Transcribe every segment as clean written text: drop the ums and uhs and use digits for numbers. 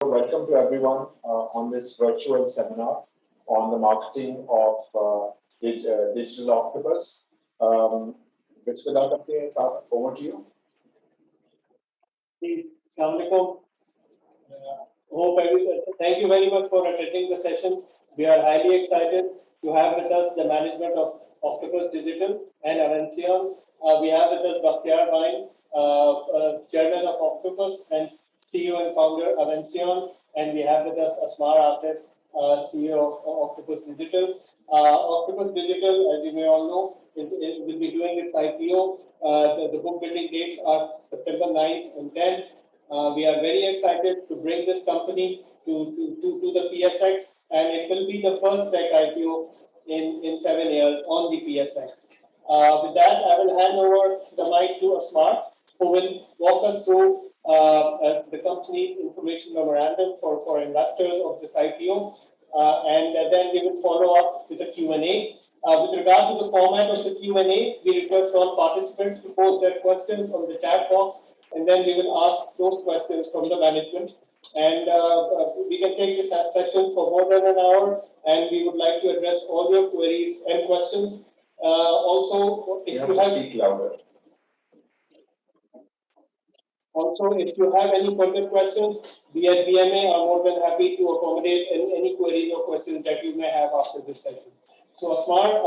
Welcome to everyone on this virtual seminar on the marketing of Digital Octopus. Over to you. Thank you very much for attending the session. We are highly excited to have with us the management of Octopus Digital and Avencion. We have with us Bakhtiar Bain, Chairman of Octopus and CEO and founder Avencion, and we have with us Asmar Atif, CEO of Octopus Digital. Octopus Digital, as you may all know, will be doing its IPO. The book building dates are September 9th and 10th. We are very excited to bring this company to the PSX, and it will be the first tech IPO in 7 years on the PSX. With that, I will hand over the mic to Asmar, who will walk us through the company's information memorandum for investors of this IPO, and then we will follow up with a Q&A. With regard to the format of the Q&A, we request all participants to post their questions on the chat box, and then we will ask those questions from the management. And we can take this session for more than an hour, and we would like to address all your queries and questions. Also, if you have speak louder. Also, if you have any further questions, we at BMA are more than happy to accommodate any queries or questions that you may have after this session. So, Asmar,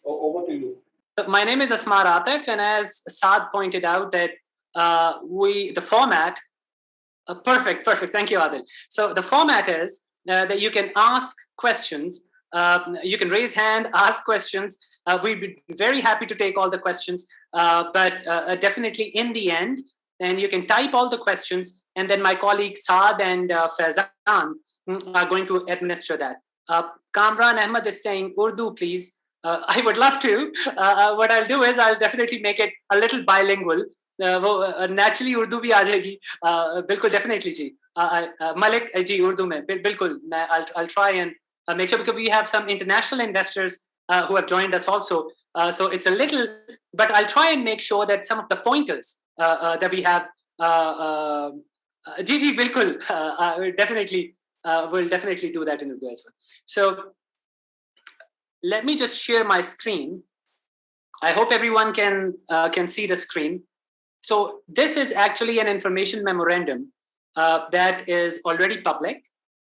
over to you. My name is Asmar Atif, and as Saad pointed out, that the format. Perfect. Thank you, Adil. So the format is that you can ask questions. You can raise hand, ask questions. We'd be very happy to take all the questions, but definitely in the end, then you can type all the questions, and then my colleagues Saad and Faizan are going to administer that. Kamran Ahmed is saying, Urdu, please. I would love to. What I'll do is I'll definitely make it a little bilingual. Naturally Urdu भी आ जाएगी. बिल्कुल definitely जी. Malik जी Urdu में बिल्कुल. I'll try and make sure, because we have some international investors who have joined us also. So it's a little, but I'll try and make sure that some of the pointers that we have. जी बिल्कुल. We'll definitely do that in Urdu as well. So let me just share my screen. I hope everyone can see the screen. So this is actually an information memorandum that is already public,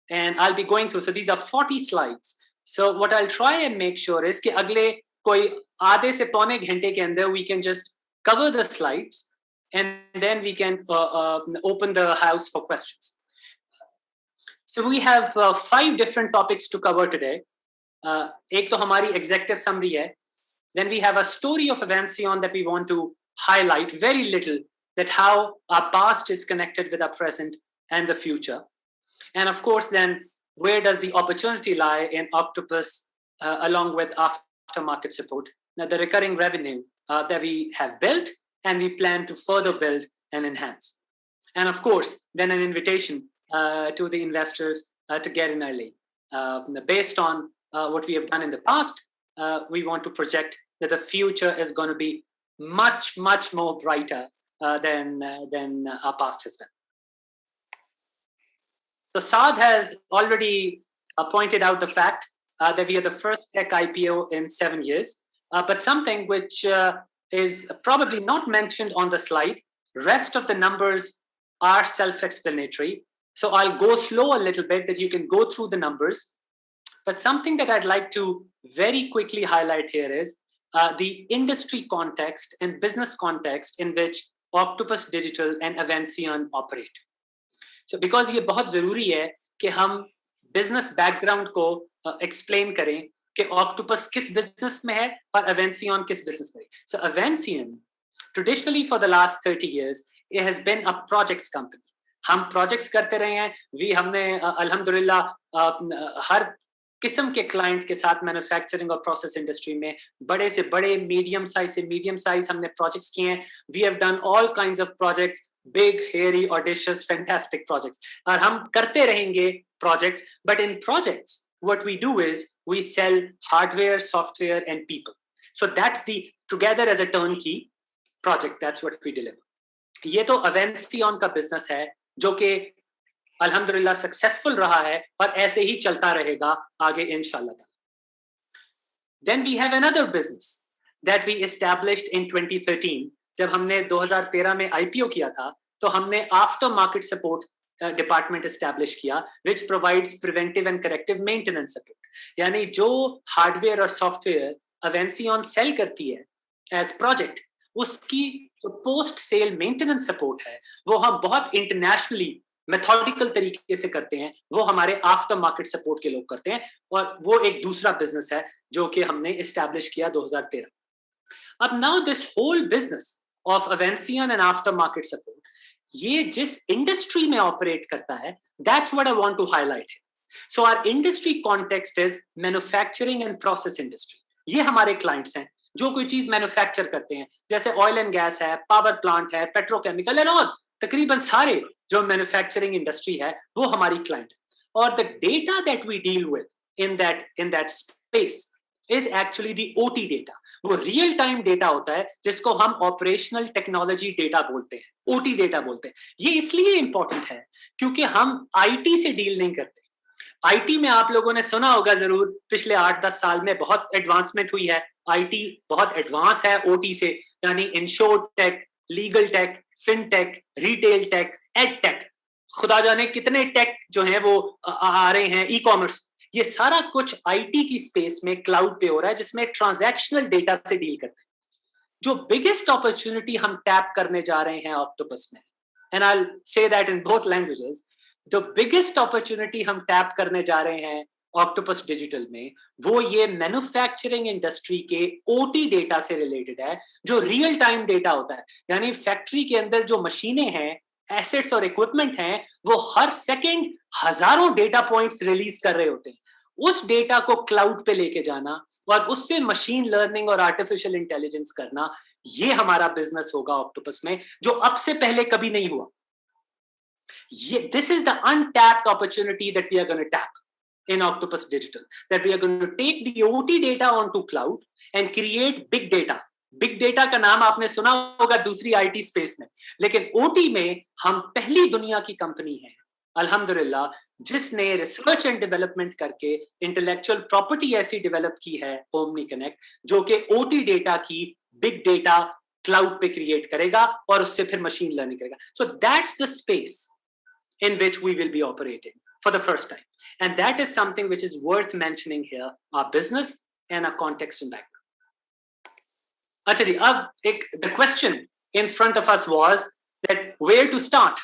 and I'll be going through. So these are 40 slides. So what I'll try and make sure is कि अगले कोई आधे से पौने घंटे के अंदर we can just cover the slides, and then we can open the house for questions. So we have 5 different topics to cover today. एक तो हमारी executive summary है. Then we have a story of Avencion that we want to highlight very little, that how our past is connected with our present and the future. And of course, then where does the opportunity lie in Octopus along with aftermarket support? Now, the recurring revenue that we have built and we plan to further build and enhance. And of course, then an invitation to the investors to get in early. Based on what we have done in the past, we want to project that the future is going to be much more brighter than our past has been. So Saad has already pointed out the fact that we are the first tech IPO in 7 years, but something which is probably not mentioned on the slide. Rest of the numbers are self-explanatory, so I'll go slow a little bit that you can go through the numbers. But something that I'd like to very quickly highlight here is the industry context and business context in which Octopus Digital and Avencion operate. So because ये बहुत ज़रूरी है कि हम business background को explain करें कि Octopus किस business में है और Avencion किस business में है. So Avencion, traditionally for the last 30 years, it has been a projects company. हम projects करते रहे हैं. हमने अल्हम्दुलिल्लाह हर किस्म के क्लाइंट के साथ मैन्युफैक्चरिंग और प्रोसेस इंडस्ट्री में बड़े से बड़े मीडियम साइज हमने प्रोजेक्ट्स किए हैं. We have done all kinds of projects, big hairy audacious fantastic projects, और हम करते रहेंगे projects. But in projects what we do is we sell hardware, software and people. So that's the together as a turnkey project. That's what we deliver. ये तो Avencion का business है जो कि अल्हम्दुलिल्लाह सक्सेसफुल रहा है और ऐसे ही चलता रहेगा आगे इंशाल्लाह. Then we have another business that we established in 2013. जब हमने 2013 में IPO किया था, तो हमने aftermarket support department establish किया, which provides preventive and corrective maintenance support. यानी जो hardware और software Avencion sell करती है as project, उसकी जो post sale maintenance support है, वो हम बहुत internationally मेथोडिकल तरीके से करते हैं. वो हमारे आफ्टर मार्केट सपोर्ट के लोग करते हैं और वो एक दूसरा बिजनेस है जो कि हमने एस्टैब्लिश किया 2013. अब now this whole business of अवेंसियन एंड आफ्टर मार्केट सपोर्ट, ये जिस इंडस्ट्री में ऑपरेट करता है, that's what I want to highlight. So our industry context is manufacturing and process industry. ये हमारे क्लाइंट्स हैं जो कोई चीज मैन्युफैक्चर करते हैं, जैसे ऑयल एंड गैस है, पावर प्लांट है, पेट्रोकेमिकल एंड ऑल. तकरीबन सारे जो मैन्युफैक्चरिंग इंडस्ट्री है वो हमारी क्लाइंट है. और the data that we deal with in that space is actually the OT data. वो रियल टाइम डेटा होता है जिसको हम ऑपरेशनल टेक्नोलॉजी डेटा बोलते हैं, ओटी डेटा बोलते हैं. ये इसलिए इंपॉर्टेंट है क्योंकि हम आईटी से डील नहीं करते. आईटी में आप लोगों ने सुना होगा जरूर, पिछले 8-10 साल में बहुत एडवांसमेंट हुई है. आईटी बहुत एडवांस है ओटी से, यानी insure tech, legal tech, fintech, retail tech, ed tech, खुदा जाने कितने टेक जो हैं वो आ रहे हैं, ई कॉमर्स. ये सारा कुछ आईटी की स्पेस में क्लाउड पे हो रहा है जिसमें ट्रांजैक्शनल डेटा से डील करते हैं. जो बिगेस्ट अपॉर्चुनिटी हम टैप करने जा रहे हैं ऑक्टोपस में, and I will say that in both languages, the biggest opportunity हम टैप करने जा रहे हैं ऑक्टोपस डिजिटल में, वो ये मैन्युफैक्चरिंग इंडस्ट्री के ओटी डेटा से रिलेटेड है, जो रियल टाइम डेटा होता है. यानी फैक्ट्री के अंदर जो मशीनें हैं, एसेट्स और इक्विपमेंट हैं, वो हर सेकंड हजारों डेटा पॉइंट्स रिलीज कर रहे होते हैं. उस डेटा को क्लाउड पे लेके जाना और उससे मशीन लर्निंग और आर्टिफिशियल इंटेलिजेंस करना, ये हमारा बिजनेस होगा ऑक्टोपस में, जो अब से पहले कभी नहीं हुआ. This is the untapped opportunity that we are going to tap in Octopus Digital, that we are going to take the OT data onto cloud and create big data. Big data का नाम आपने सुना होगा दूसरी IT space में, लेकिन OT में हम पहली दुनिया की कंपनी है अल्हम्दुलिल्लाह जिसने रिसर्च एंड डेवलपमेंट करके इंटेलेक्चुअल प्रॉपर्टी ऐसी डेवलप की है, ओमनी कनेक्ट, जो कि OT डेटा की बिग डेटा क्लाउड पे क्रिएट करेगा और उससे फिर मशीन लर्निंग करेगा. So that's the space in which we will be operating for the first time. And that is something which is worth mentioning here, our business and our context and background. Acha ji, the question in front of us was that where to start?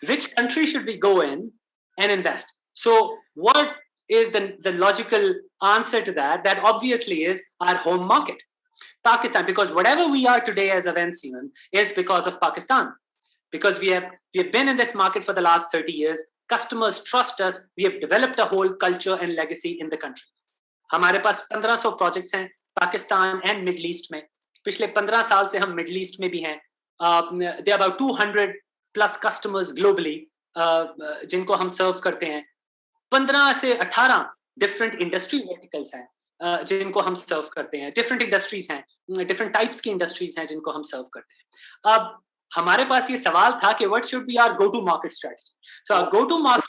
Which country should we go in and invest? So what is the logical answer to that? That obviously is our home market, Pakistan, because whatever we are today as Avencion is because of Pakistan. Because we have been in this market for the last 30 years. Customers trust us. We have developed a whole culture and legacy in the country. हमारे पास 1500 projects हैं Pakistan and Middle East में. पिछले 15 साल से हम Middle East में भी हैं. There are about 200 plus customers globally जिनको हम serve करते हैं. 15 से 18 different industry verticals हैं जिनको हम serve करते हैं. Different industries हैं, different types की industries हैं जिनको हम serve करते हैं. अब हमारे पास ये सवाल था कि what should be our go-to-market strategy? So our go-to-market.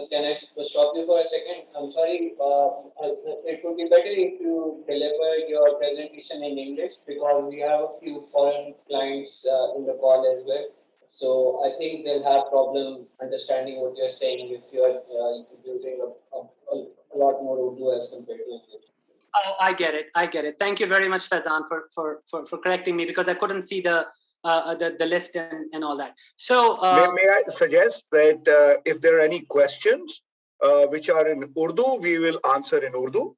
Can I stop you for a second? I'm sorry. It would be better if you deliver your presentation in English because we have a few foreign clients in the call as well. So I think they'll have problem understanding what you're saying if you're using a lot more Urdu as compared to English. Oh, I get it. Thank you very much, Faizan, for correcting me because I couldn't see the list and all that. So may I suggest that if there are any questions which are in Urdu, we will answer in Urdu.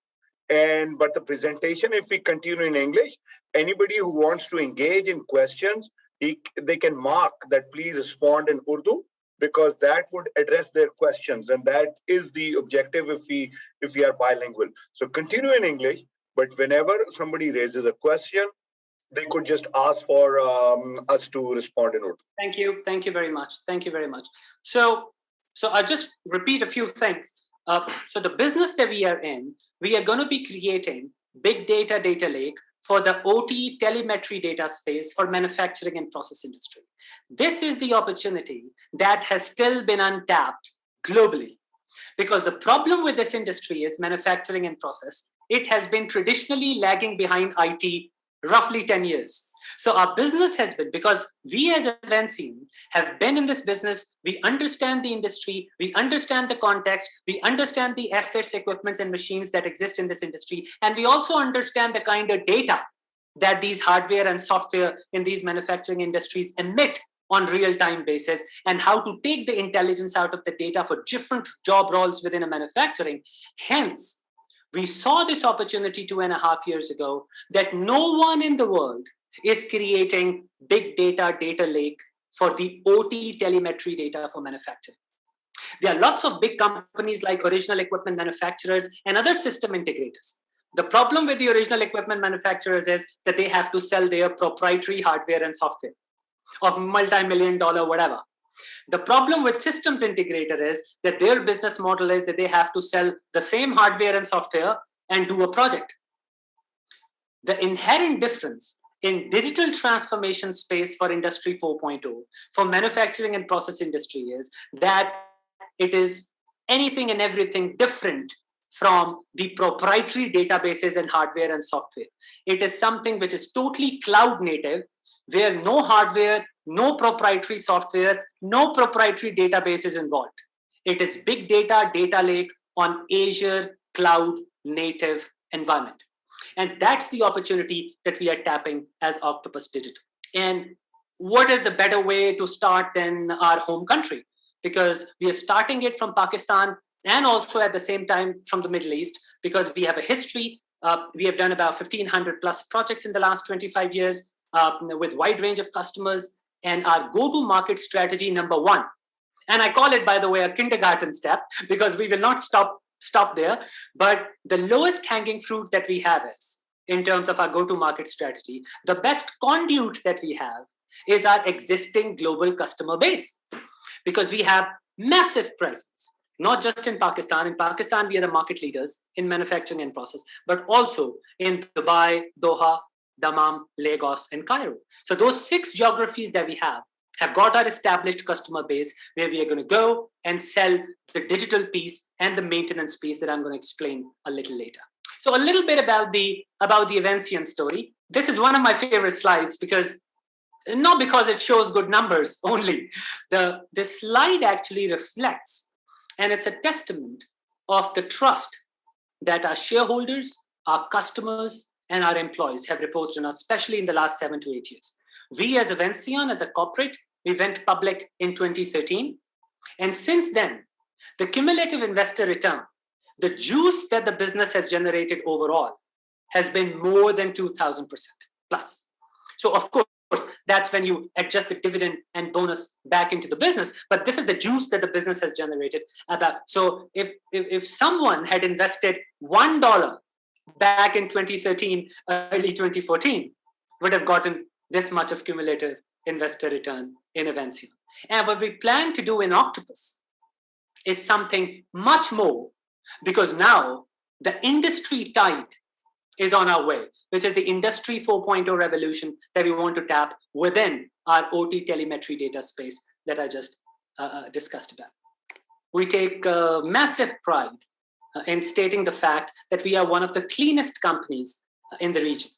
But the presentation, if we continue in English, anybody who wants to engage in questions, they can mark that please respond in Urdu, because that would address their questions, and that is the objective if we are bilingual. So continue in English, but whenever somebody raises a question, they could just ask for us to respond in Urdu. Thank you very much. So I'll just repeat a few things. So the business that we are in, we are going to be creating big data lake for the OT telemetry data space for manufacturing and process industry. This is the opportunity that has still been untapped globally, because the problem with this industry is manufacturing and process. It has been traditionally lagging behind IT roughly 10 years. So our business has been, because we as Avancian have been in this business, we understand the industry, we understand the context, we understand the assets, equipments, and machines that exist in this industry, and we also understand the kind of data that these hardware and software in these manufacturing industries emit on real-time basis, and how to take the intelligence out of the data for different job roles within a manufacturing. Hence, we saw this opportunity 2.5 years ago that no one in the world is creating big data lake for the OT telemetry data for manufacturing. There are lots of big companies like original equipment manufacturers and other system integrators. The problem with the original equipment manufacturers is that they have to sell their proprietary hardware and software of multi-million-dollar whatever. The problem with systems integrator is that their business model is that they have to sell the same hardware and software and do a project. The inherent difference in digital transformation space for Industry 4.0, for manufacturing and process industry, is that it is anything and everything different from the proprietary databases and hardware and software. It is something which is totally cloud native, where no hardware, no proprietary software, no proprietary database is involved. It is big data, data lake on Azure cloud native environment. And that's the opportunity that we are tapping as Octopus Digital. And what is the better way to start than our home country? Because we are starting it from Pakistan and also at the same time from the Middle East, because we have a history. We have done about 1,500 plus projects in the last 25 years with wide range of customers. And our go-to-market strategy number one, and I call it, by the way, a kindergarten step, because we will not stop there. But the lowest hanging fruit that we have is, in terms of our go-to-market strategy, the best conduit that we have is our existing global customer base, because we have massive presence, not just in Pakistan. In Pakistan, we are the market leaders in manufacturing and process, but also in Dubai, Doha, Dammam, Lagos, and Cairo. So those 6 geographies that we have got our established customer base, where we are going to go and sell the digital piece and the maintenance piece that I'm going to explain a little later. So a little bit about the Avancian story. This is one of my favorite slides, because not because it shows good numbers only. This slide actually reflects, and it's a testament of the trust that our shareholders, our customers, and our employees have reposed on us, especially in the last 7 to 8 years. We as Avancian, as a corporate, we went public in 2013. And since then, the cumulative investor return, the juice that the business has generated overall, has been more than 2,000% plus. So of course, that's when you adjust the dividend and bonus back into the business. But this is the juice that the business has generated. So if someone had invested $1 back in 2013, early 2014, would have gotten this much of cumulative investor return in Avancian. And what we plan to do in Octopus is something much more, because now the industry tide is on our way, which is the Industry 4.0 revolution that we want to tap within our OT telemetry data space that I just discussed about. We take massive pride in stating the fact that we are one of the cleanest companies in the region.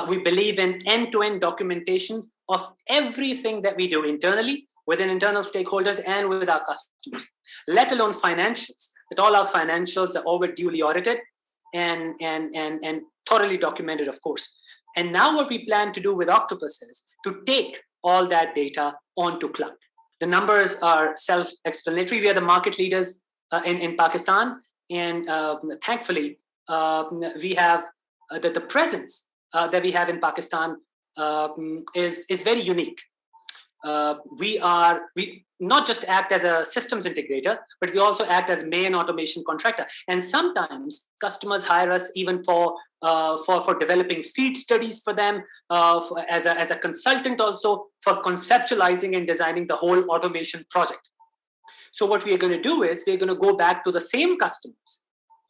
We believe in end-to-end documentation of everything that we do internally, within internal stakeholders and with our customers, let alone financials, that all our financials are always duly audited and thoroughly documented, of course. And now what we plan to do with Octopus is to take all that data onto cloud. The numbers are self-explanatory. We are the market leaders in Pakistan. And thankfully, we have the presence that we have in Pakistan is very unique. We not just act as a systems integrator, but we also act as main automation contractor. And sometimes customers hire us even for developing feed studies for them, as a consultant also, for conceptualizing and designing the whole automation project. So what we are going to do is we're going to go back to the same customers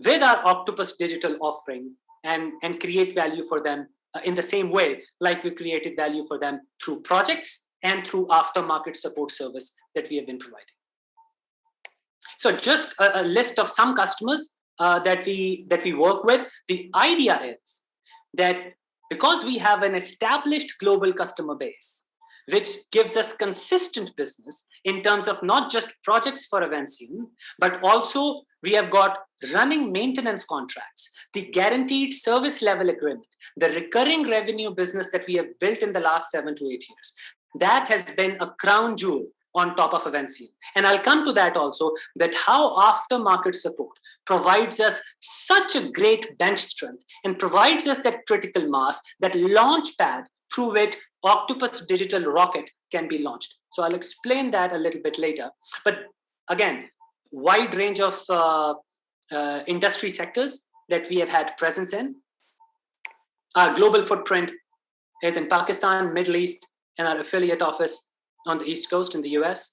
with our Octopus Digital offering and create value for them in the same way, like we created value for them through projects and through aftermarket support service that we have been providing. So just a list of some customers that we work with. The idea is that because we have an established global customer base, which gives us consistent business in terms of not just projects for Avancion, but also we have got running maintenance contracts, the guaranteed service level agreement, the recurring revenue business that we have built in the last 7 to 8 years. That has been a crown jewel on top of Avancion. And I'll come to that also, that how aftermarket support provides us such a great bench strength and provides us that critical mass, that launch pad through which Octopus digital rocket can be launched. So I'll explain that a little bit later. But again, wide range of industry sectors that we have had presence in. Our global footprint is in Pakistan, Middle East, and our affiliate office on the East Coast in the US.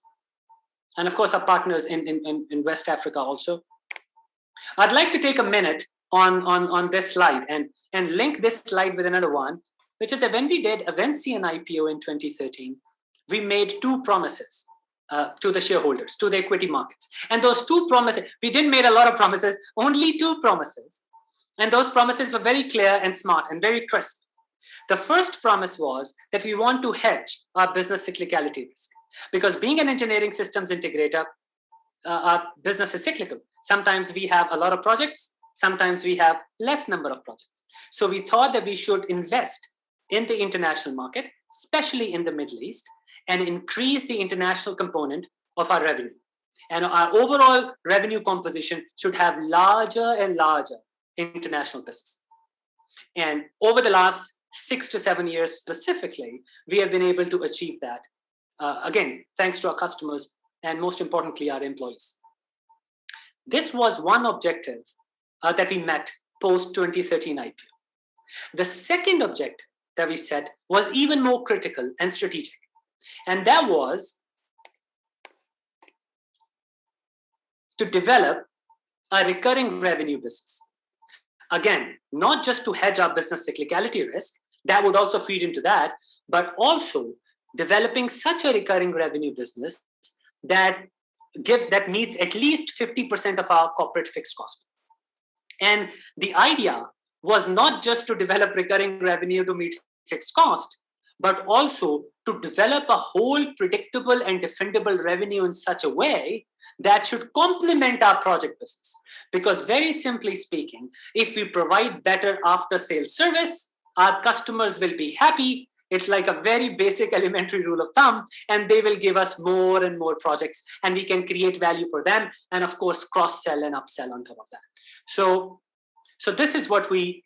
And of course, our partners in West Africa also. I'd like to take a minute on this slide and link this slide with another one, which is that when we did Avancion IPO in 2013, we made 2 promises to the shareholders, to the equity markets. And those 2 promises, we didn't make a lot of promises, only 2 promises. And those promises were very clear and smart and very crisp. The first promise was that we want to hedge our business cyclicality risk. Because being an engineering systems integrator, our business is cyclical. Sometimes we have a lot of projects, sometimes we have less number of projects. So we thought that we should invest in the international market, especially in the Middle East, and increase the international component of our revenue. And our overall revenue composition should have larger and larger international business. And over the last 6 to 7 years specifically, we have been able to achieve that. Again, thanks to our customers and most importantly, our employees. This was one objective that we met post 2013 IPO. The second objective that we set was even more critical and strategic. And that was to develop a recurring revenue business. Again, not just to hedge our business cyclicality risk, that would also feed into that, but also developing such a recurring revenue business that meets at least 50% of our corporate fixed cost. And the idea was not just to develop recurring revenue to meet fixed cost, but also to develop a whole predictable and defendable revenue in such a way that should complement our project business. Because very simply speaking, if we provide better after-sales service, our customers will be happy. It's like a very basic elementary rule of thumb, and they will give us more and more projects, and we can create value for them, and of course, cross-sell and upsell on top of that. So this is what we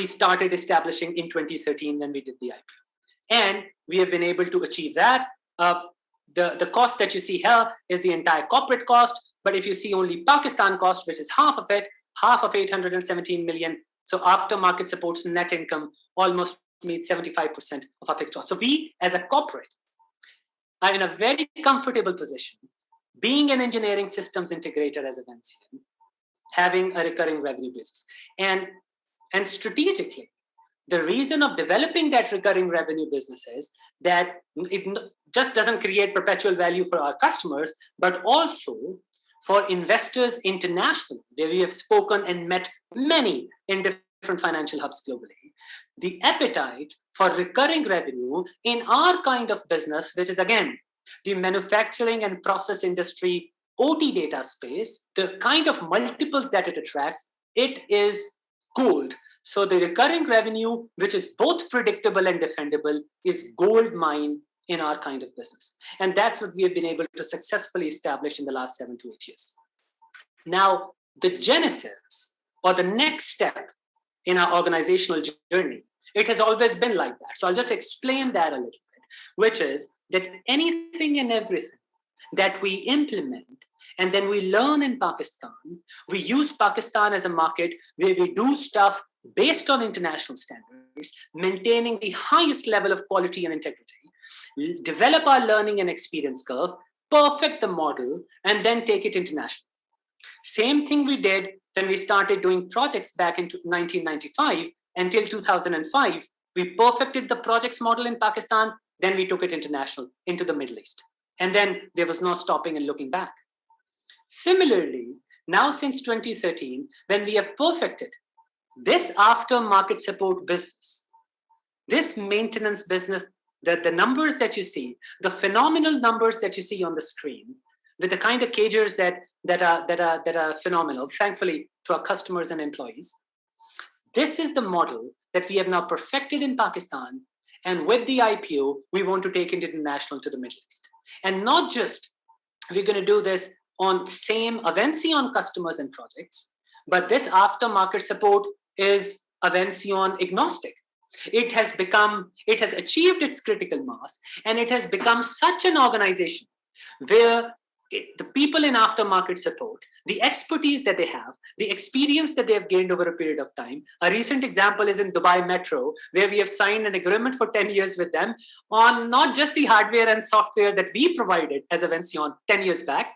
started establishing in 2013 when we did the IPO. And we have been able to achieve that. The cost that you see here is the entire corporate cost, but if you see only Pakistan cost, which is half of it, half of 817 million, so aftermarket supports net income almost meets 75% of our fixed cost. So we, as a corporate, are in a very comfortable position, being an engineering systems integrator as Avancion, having a recurring revenue business. And strategically, the reason of developing that recurring revenue business is that it just doesn't create perpetual value for our customers, but also for investors internationally, where we have spoken and met many in different financial hubs globally. The appetite for recurring revenue in our kind of business, which is again, the manufacturing and process industry, OT data space, the kind of multiples that it attracts, it is gold. So the recurring revenue, which is both predictable and defendable, is gold mine in our kind of business. And that's what we have been able to successfully establish in the last 7 to 8 years. Now, the genesis or the next step in our organizational journey, it has always been like that. So I'll just explain that a little bit, which is that anything and everything that we implement and then we learn in Pakistan, we use Pakistan as a market where we do stuff based on international standards, maintaining the highest level of quality and integrity, develop our learning and experience curve, perfect the model, and then take it international. Same thing we did when we started doing projects back in 1995 until 2005. We perfected the projects model in Pakistan, then we took it international into the Middle East. And then there was no stopping and looking back. Similarly, now since 2013, when we have perfected this aftermarket support business, this maintenance business, the numbers that you see, the phenomenal numbers that you see on the screen, with the kind of CAGRs that are phenomenal, thankfully, to our customers and employees. This is the model that we have now perfected in Pakistan, and with the IPO, we want to take it international to the Middle East. And not just we're going to do this on same Avencion customers and projects, but this aftermarket support is Avencion agnostic. It has achieved its critical mass, and it has become such an organization where the people in aftermarket support, the expertise that they have, the experience that they have gained over a period of time. A recent example is in Dubai Metro, where we have signed an agreement for 10 years with them on not just the hardware and software that we provided as Avencion 10 years back,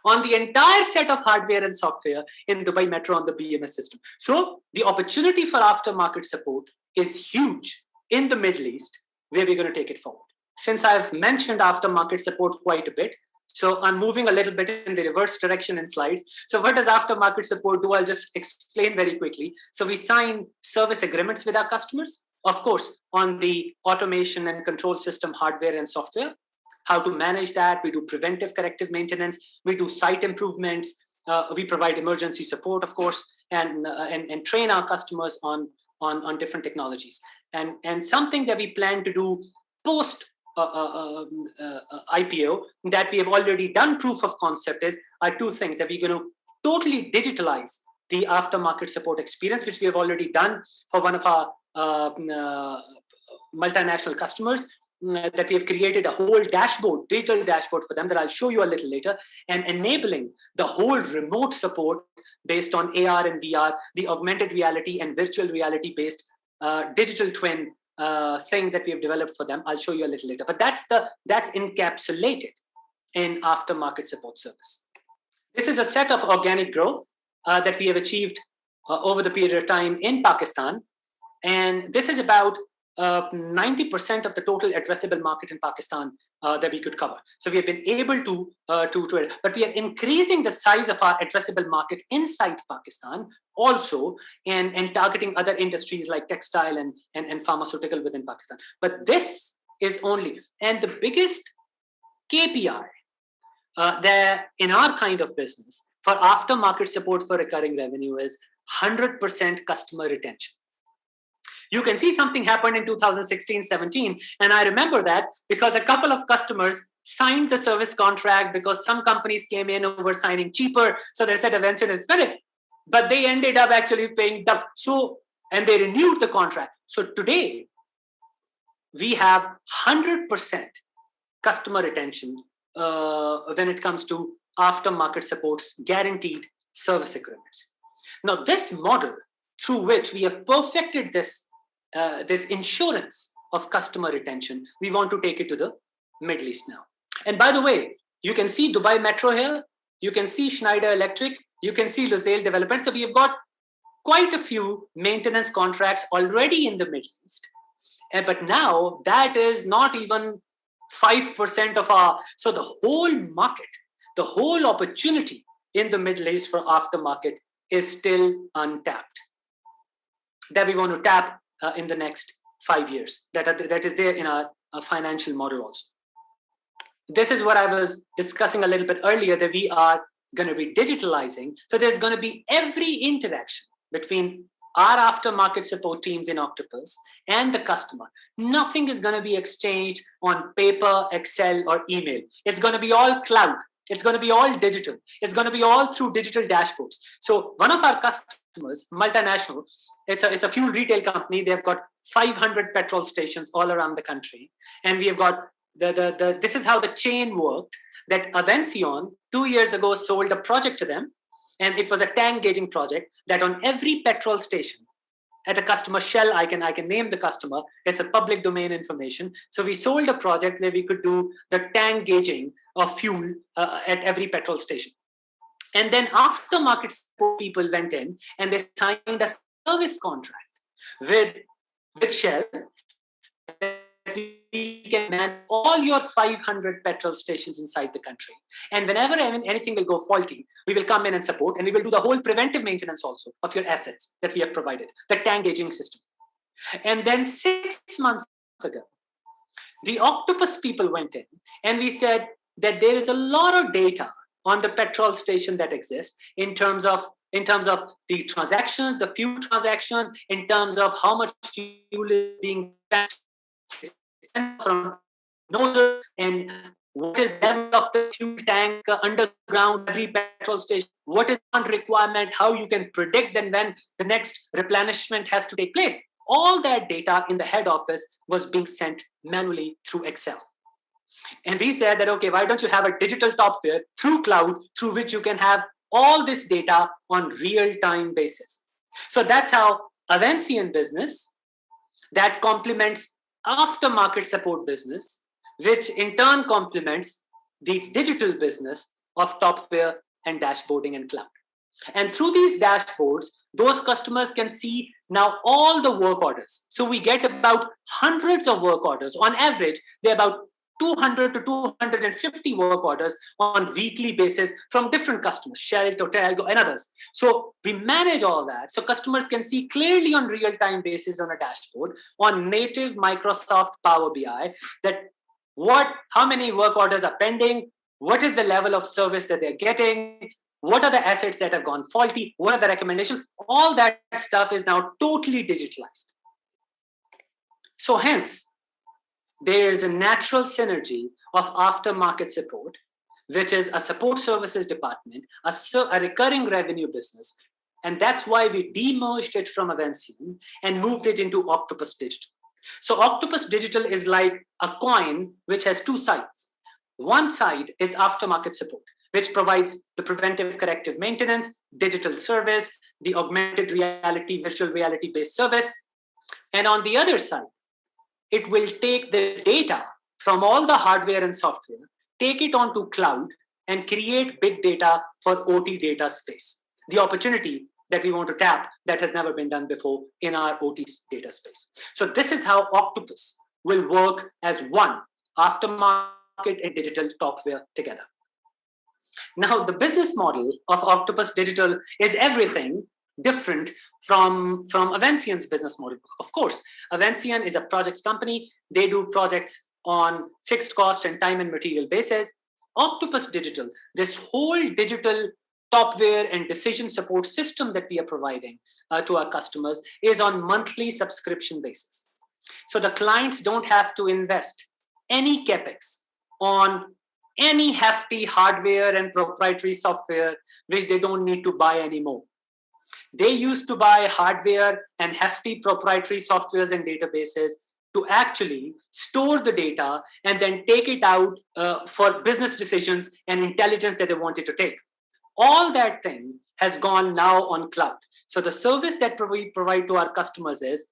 on the entire set of hardware and software in Dubai Metro on the BMS system. So the opportunity for aftermarket support is huge in the Middle East, where we're going to take it forward. Since I've mentioned aftermarket support quite a bit, so I'm moving a little bit in the reverse direction in slides. So what does aftermarket support do? I'll just explain very quickly. So we sign service agreements with our customers, of course, on the automation and control system hardware and software, how to manage that. We do preventive corrective maintenance. We do site improvements. We provide emergency support, of course, and train our customers on different technologies. And something that we plan to do post IPO that we have already done proof of concept are two things: that we're going to totally digitalize the aftermarket support experience, which we have already done for one of our multinational customers, that we have created a whole dashboard, digital dashboard for them that I'll show you a little later, and enabling the whole remote support based on AR and VR, the augmented reality and virtual reality based digital twin thing that we have developed for them. I'll show you a little later, but that's encapsulated in aftermarket support service. This is a set of organic growth that we have achieved over the period of time in Pakistan, and this is about 90% of the total addressable market in Pakistan that we could cover. So we have been able to but we are increasing the size of our addressable market inside Pakistan also, and targeting other industries like textile and pharmaceutical within Pakistan. But this is only, and the biggest KPI there in our kind of business for aftermarket support for recurring revenue is 100% customer retention. You can see something happened in 2016-17, and I remember that because a couple of customers signed the service contract because some companies came in who were signing cheaper, so they said eventually it's better, but they ended up actually paying double. So, and they renewed the contract. So today we have 100% customer retention when it comes to aftermarket supports, guaranteed service agreements. Now, this model through which we have perfected this insurance of customer retention, we want to take it to the Middle East now. And by the way, you can see Dubai Metro here, you can see Schneider Electric, you can see Lusail Development. So we have got quite a few maintenance contracts already in the Middle East. But now that is not even 5% of our, so the whole market, the whole opportunity in the Middle East for aftermarket is still untapped, that we want to tap in the next 5 years. That is there in our financial model also. This is what I was discussing a little bit earlier, that we are going to be digitalizing. So there's going to be every interaction between our aftermarket support teams in Octopus and the customer. Nothing is going to be exchanged on paper, Excel, or email. It's going to be all cloud. It's going to be all digital. It's going to be all through digital dashboards. So one of our customers, multinational, it's a fuel retail company. They've got 500 petrol stations all around the country. And we have got this is how the chain worked, that Avencion 2 years ago sold a project to them. And it was a tank gauging project that on every petrol station at a customer, Shell, I can name the customer, it's a public domain information. So we sold a project where we could do the tank gauging of fuel at every petrol station. And then aftermarket support people went in and they signed a service contract with Shell, we can manage all your 500 petrol stations inside the country. And whenever anything will go faulty, we will come in and support, and we will do the whole preventive maintenance also of your assets that we have provided, the tank gauging system. And then 6 months ago, the Octopus people went in and we said that there is a lot of data on the petrol station that exists in terms of the transactions, the fuel transaction, in terms of how much fuel is being from nozzle, and what is the level of the fuel tank underground every petrol station, what is the requirement, how you can predict and when the next replenishment has to take place. All that data in the head office was being sent manually through Excel. And we said that, okay, why don't you have a digital Topware through cloud through which you can have all this data on real-time basis. So that's how Avancian business that complements aftermarket support business, which in turn complements the digital business of Topware and dashboarding and cloud. And through these dashboards, those customers can see now all the work orders. So we get about hundreds of work orders. On average, they're about 200 to 250 work orders on weekly basis from different customers, Shell, Total, and others. So we manage all that. So customers can see clearly on real-time basis on a dashboard on native Microsoft Power BI that how many work orders are pending, what is the level of service that they're getting, what are the assets that have gone faulty, what are the recommendations. All that stuff is now totally digitalized. So hence, there is a natural synergy of aftermarket support, which is a support services department, a recurring revenue business. And that's why we demerged it from Avancian and moved it into Octopus Digital. So Octopus Digital is like a coin which has two sides. One side is aftermarket support, which provides the preventive corrective maintenance, digital service, the augmented reality, virtual reality based service. And on the other side, it will take the data from all the hardware and software, take it onto cloud and create big data for OT data space. The opportunity that we want to tap that has never been done before in our OT data space. So this is how Octopus will work as one aftermarket and digital Topware together. Now, the business model of Octopus Digital is everything different from Avancian's business model. Of course, Avancian is a projects company. They do projects on fixed cost and time and material basis. Octopus Digital, this whole digital Topware and decision support system that we are providing to our customers is on monthly subscription basis. So the clients don't have to invest any capex on any hefty hardware and proprietary software, which they don't need to buy anymore. They used to buy hardware and hefty proprietary softwares and databases to actually store the data and then take it out for business decisions and intelligence that they wanted to take. All that thing has gone now on cloud. So the service that we provide to our customers is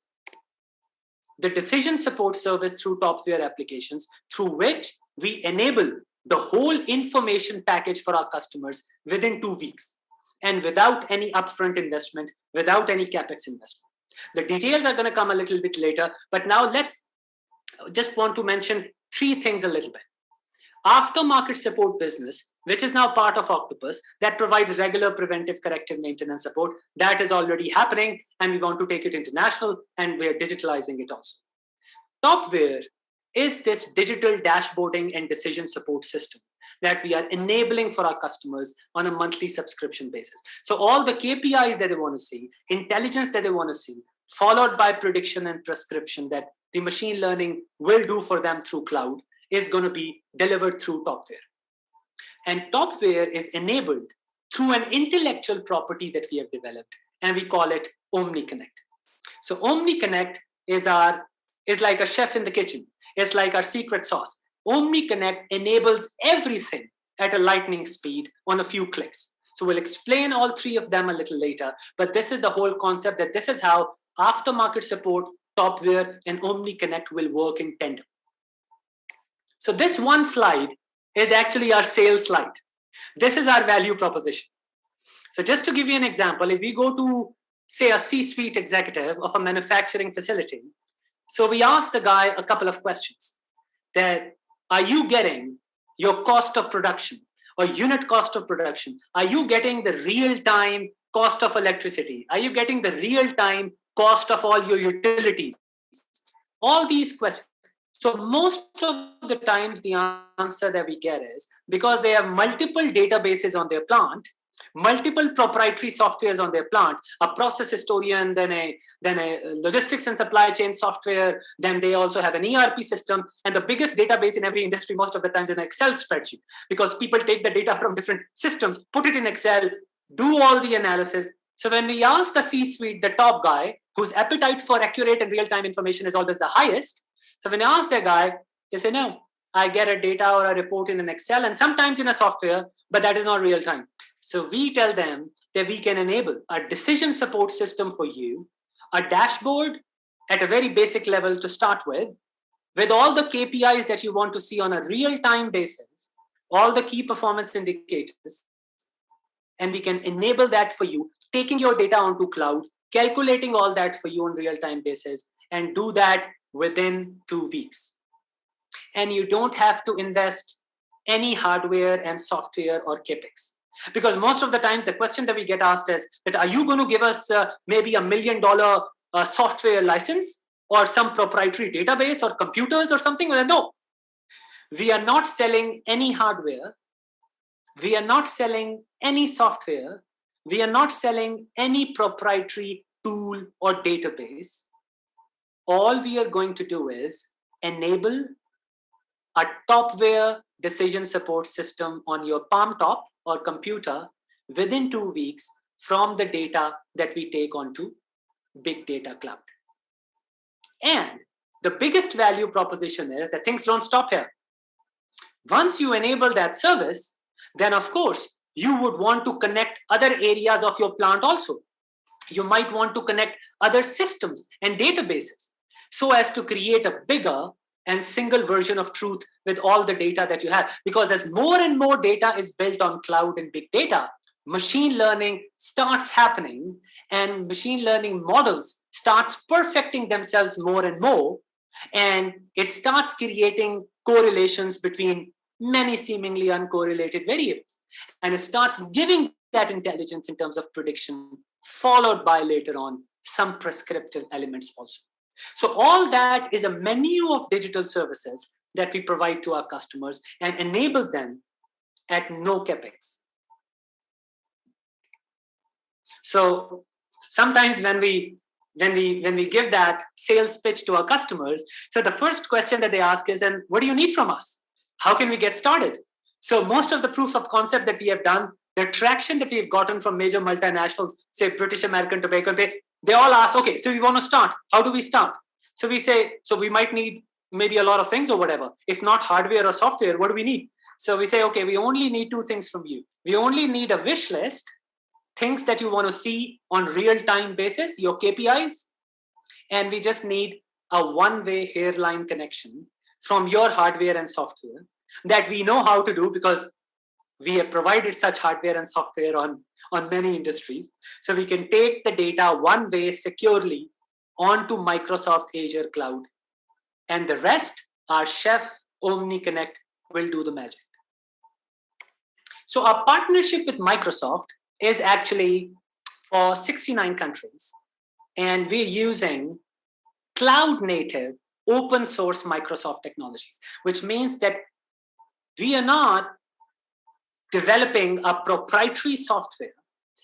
the decision support service through Topware applications, through which we enable the whole information package for our customers within 2 weeks and without any upfront investment, without any capex investment. The details are going to come a little bit later, but now let's just want to mention 3 things a little bit. Aftermarket support business, which is now part of Octopus, that provides regular preventive corrective maintenance support, that is already happening, and we want to take it international, and we're digitalizing it also. Topware is this digital dashboarding and decision support system that we are enabling for our customers on a monthly subscription basis. So all the KPIs that they want to see, intelligence that they want to see, followed by prediction and prescription that the machine learning will do for them through cloud, is going to be delivered through Topware. And Topware is enabled through an intellectual property that we have developed, and we call it OmniConnect. So OmniConnect is like a chef in the kitchen. It's like our secret sauce. OmniConnect enables everything at a lightning speed on a few clicks. So we'll explain all 3 of them a little later, but this is the whole concept that this is how aftermarket support, Topware, and OmniConnect will work in tandem. So this one slide is actually our sales slide. This is our value proposition. So just to give you an example, if we go to say a C-suite executive of a manufacturing facility. So we asked the guy a couple of questions. That, are you getting your cost of production or unit cost of production? Are you getting the real-time cost of electricity? Are you getting the real-time cost of all your utilities? All these questions. So most of the times the answer that we get is because they have multiple databases on their plant, multiple proprietary softwares on their plant, a process historian, then a logistics and supply chain software, then they also have an ERP system, and the biggest database in every industry most of the times is an Excel spreadsheet, because people take the data from different systems, put it in Excel, do all the analysis. So when we ask the C-suite, the top guy, whose appetite for accurate and real-time information is always the highest, so when I ask that guy, they say, no, I get a data or a report in an Excel and sometimes in a software, but that is not real time. So we tell them that we can enable a decision support system for you, a dashboard at a very basic level to start with all the KPIs that you want to see on a real-time basis, all the key performance indicators, and we can enable that for you, taking your data onto cloud, calculating all that for you on real-time basis, and do that within 2 weeks. And you don't have to invest any hardware and software or CapEx. Because most of the times the question that we get asked is that, are you going to give us maybe $1 million software license or some proprietary database or computers or something? Well, no, we are not selling any hardware. We are not selling any software. We are not selling any proprietary tool or database. All we are going to do is enable a topware decision support system on your palm top or computer within 2 weeks from the data that we take onto big data cloud. And the biggest value proposition is that things don't stop here. Once you enable that service, then of course, you would want to connect other areas of your plant also. You might want to connect other systems and databases so as to create a bigger and single version of truth with all the data that you have. Because as more and more data is built on cloud and big data, machine learning starts happening and machine learning models starts perfecting themselves more and more. And it starts creating correlations between many seemingly uncorrelated variables. And it starts giving that intelligence in terms of prediction, followed by later on some prescriptive elements also. So all that is a menu of digital services that we provide to our customers and enable them at no capex. So sometimes when we give that sales pitch to our customers, so the first question that they ask is, and what do you need from us? How can we get started? So most of the proof of concept that we have done, the traction that we've gotten from major multinationals, say British American Tobacco, they all ask, okay, so we want to start. How do we start? So we say, so we might need maybe a lot of things or whatever. If not hardware or software, what do we need? So we say, okay, we only need 2 things from you. We only need a wish list, things that you want to see on real-time basis, your KPIs, and we just need a one-way hairline connection from your hardware and software that we know how to do because we have provided such hardware and software on many industries. So we can take the data one way securely onto Microsoft Azure Cloud. And the rest, our chef OmniConnect will do the magic. So our partnership with Microsoft is actually for 69 countries. And we're using cloud native open source Microsoft technologies, which means that we are not developing a proprietary software.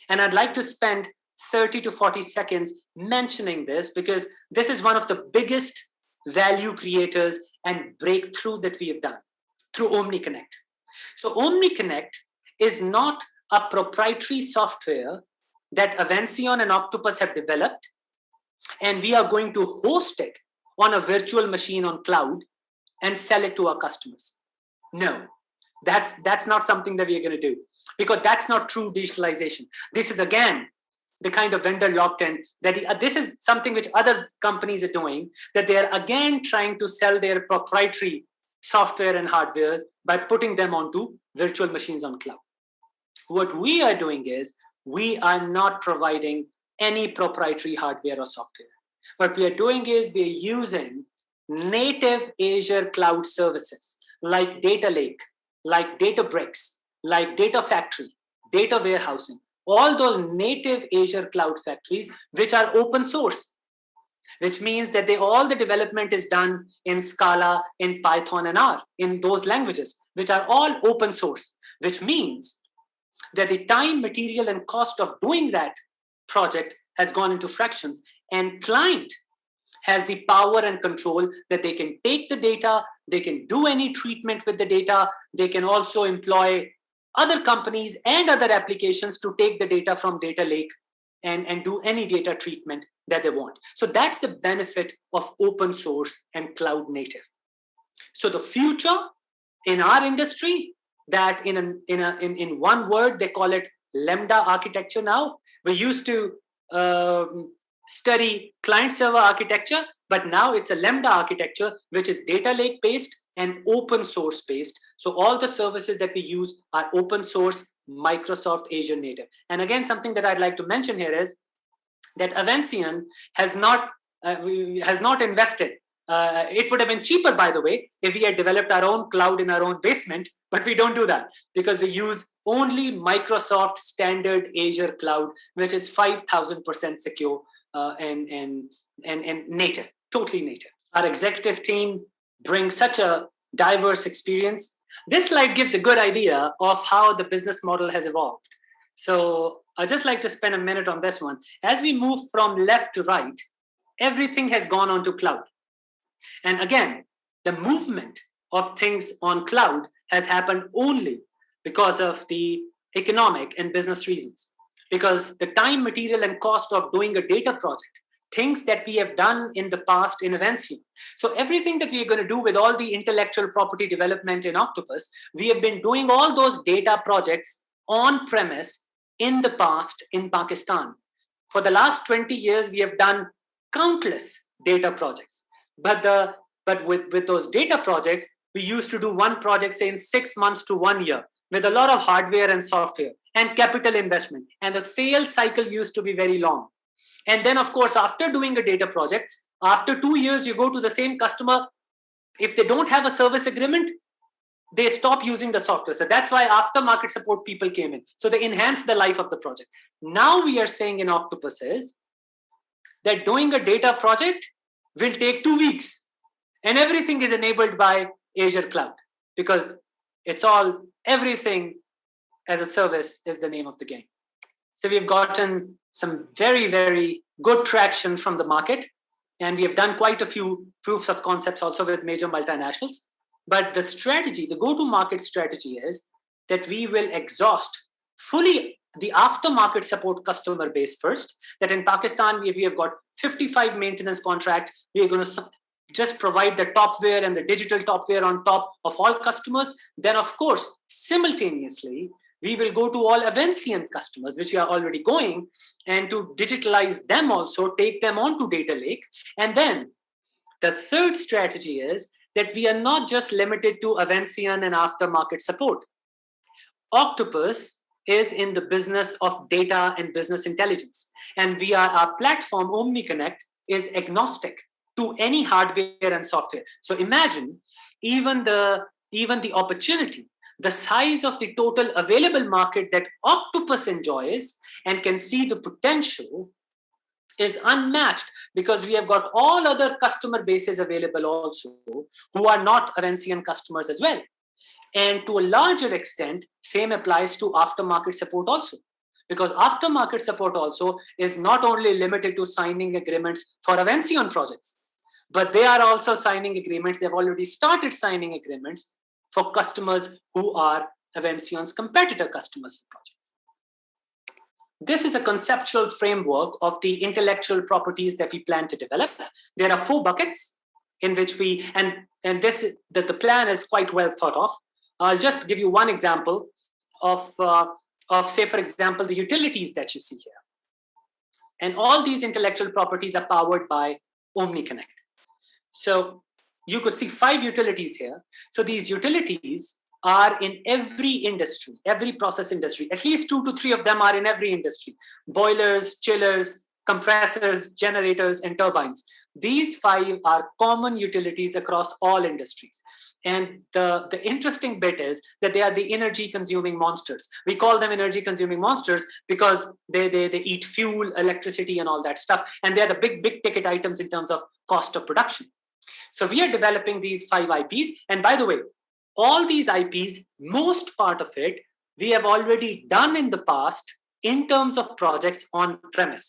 And I'd like to spend 30 to 40 seconds mentioning this because this is one of the biggest value creators and breakthrough that we have done through OmniConnect. So OmniConnect is not a proprietary software that Avancion and Octopus have developed, and we are going to host it on a virtual machine on cloud and sell it to our customers. No, that's not something that we are going to do because that's not true digitalization. This is again the kind of vendor locked in that this is something which other companies are doing, that they are again trying to sell their proprietary software and hardware by putting them onto virtual machines on cloud. What we are doing is we are not providing any proprietary hardware or software. What we are doing is we are using native Azure cloud services like Data Lake, like Databricks, like Data Factory, data warehousing, all those native Azure cloud factories, which are open source, which means that all the development is done in Scala, in Python and R, in those languages, which are all open source, which means that the time, material, and cost of doing that project has gone into fractions, and client has the power and control that they can take the data, they can do any treatment with the data, they can also employ other companies and other applications to take the data from Data Lake and do any data treatment that they want. So that's the benefit of open source and cloud native. So the future in our industry, that in one word, they call it Lambda architecture now. We used to study client server architecture, but now it's a Lambda architecture, which is Data Lake based and open source based. So all the services that we use are open source, Microsoft Azure native. And again, something that I'd like to mention here is that Avancion has not invested. It would have been cheaper, by the way, if we had developed our own cloud in our own basement, but we don't do that because we use only Microsoft standard Azure cloud, which is 5,000% secure and native, totally native. Our executive team brings such a diverse experience. This slide gives a good idea of how the business model has evolved. So I'd just like to spend a minute on this one. As we move from left to right, everything has gone onto cloud. And again, the movement of things on cloud has happened only because of the economic and business reasons. Because the time, material, and cost of doing a data project, things that we have done in the past in Avancion. So everything that we are going to do with all the intellectual property development in Octopus, we have been doing all those data projects on premise in the past in Pakistan. For the last 20 years, we have done countless data projects. But with those data projects, we used to do one project, say, in 6 months to 1 year, with a lot of hardware and software and capital investment. And the sales cycle used to be very long. And then, of course, after doing a data project, after 2 years, you go to the same customer. If they don't have a service agreement, they stop using the software. So that's why aftermarket support people came in. So they enhance the life of the project. Now we are saying in Octopus is that doing a data project will take 2 weeks. And everything is enabled by Azure Cloud because it's all, everything as a service is the name of the game. So we've gotten some very, very good traction from the market. And we have done quite a few proofs of concepts also with major multinationals. But the strategy, the go-to-market strategy is that we will exhaust fully the aftermarket support customer base first. That in Pakistan, we have got 55 maintenance contracts. We are going to just provide the topware and the digital topware on top of all customers. Then, of course, simultaneously, we will go to all Avancion customers, which we are already going, and to digitalize them also, take them onto Data Lake. And then the third strategy is that we are not just limited to Avancion and aftermarket support. Octopus is in the business of data and business intelligence. And our platform, OmniConnect, is agnostic to any hardware and software. So imagine even the opportunity, the size of the total available market that Octopus enjoys and can see the potential is unmatched because we have got all other customer bases available also who are not Avancion customers as well. And to a larger extent, same applies to aftermarket support also. Because aftermarket support also is not only limited to signing agreements for Avancion projects, but they are also signing agreements. They've already started signing agreements for customers who are Avancion's competitor customers for projects. This is a conceptual framework of the intellectual properties that we plan to develop. There are 4 buckets in which the plan is quite well thought of. I'll just give you one example of say, for example, the utilities that you see here. And all these intellectual properties are powered by OmniConnect. So you could see 5 utilities here. So these utilities are in every industry, every process industry. At least 2 to 3 of them are in every industry. Boilers, chillers, compressors, generators, and turbines. These 5 are common utilities across all industries. And the interesting bit is that they are the energy consuming monsters. We call them energy consuming monsters because they eat fuel, electricity, and all that stuff. And they are the big ticket items in terms of cost of production. So we are developing these 5 IPs. And by the way, all these IPs, most part of it, we have already done in the past in terms of projects on premise.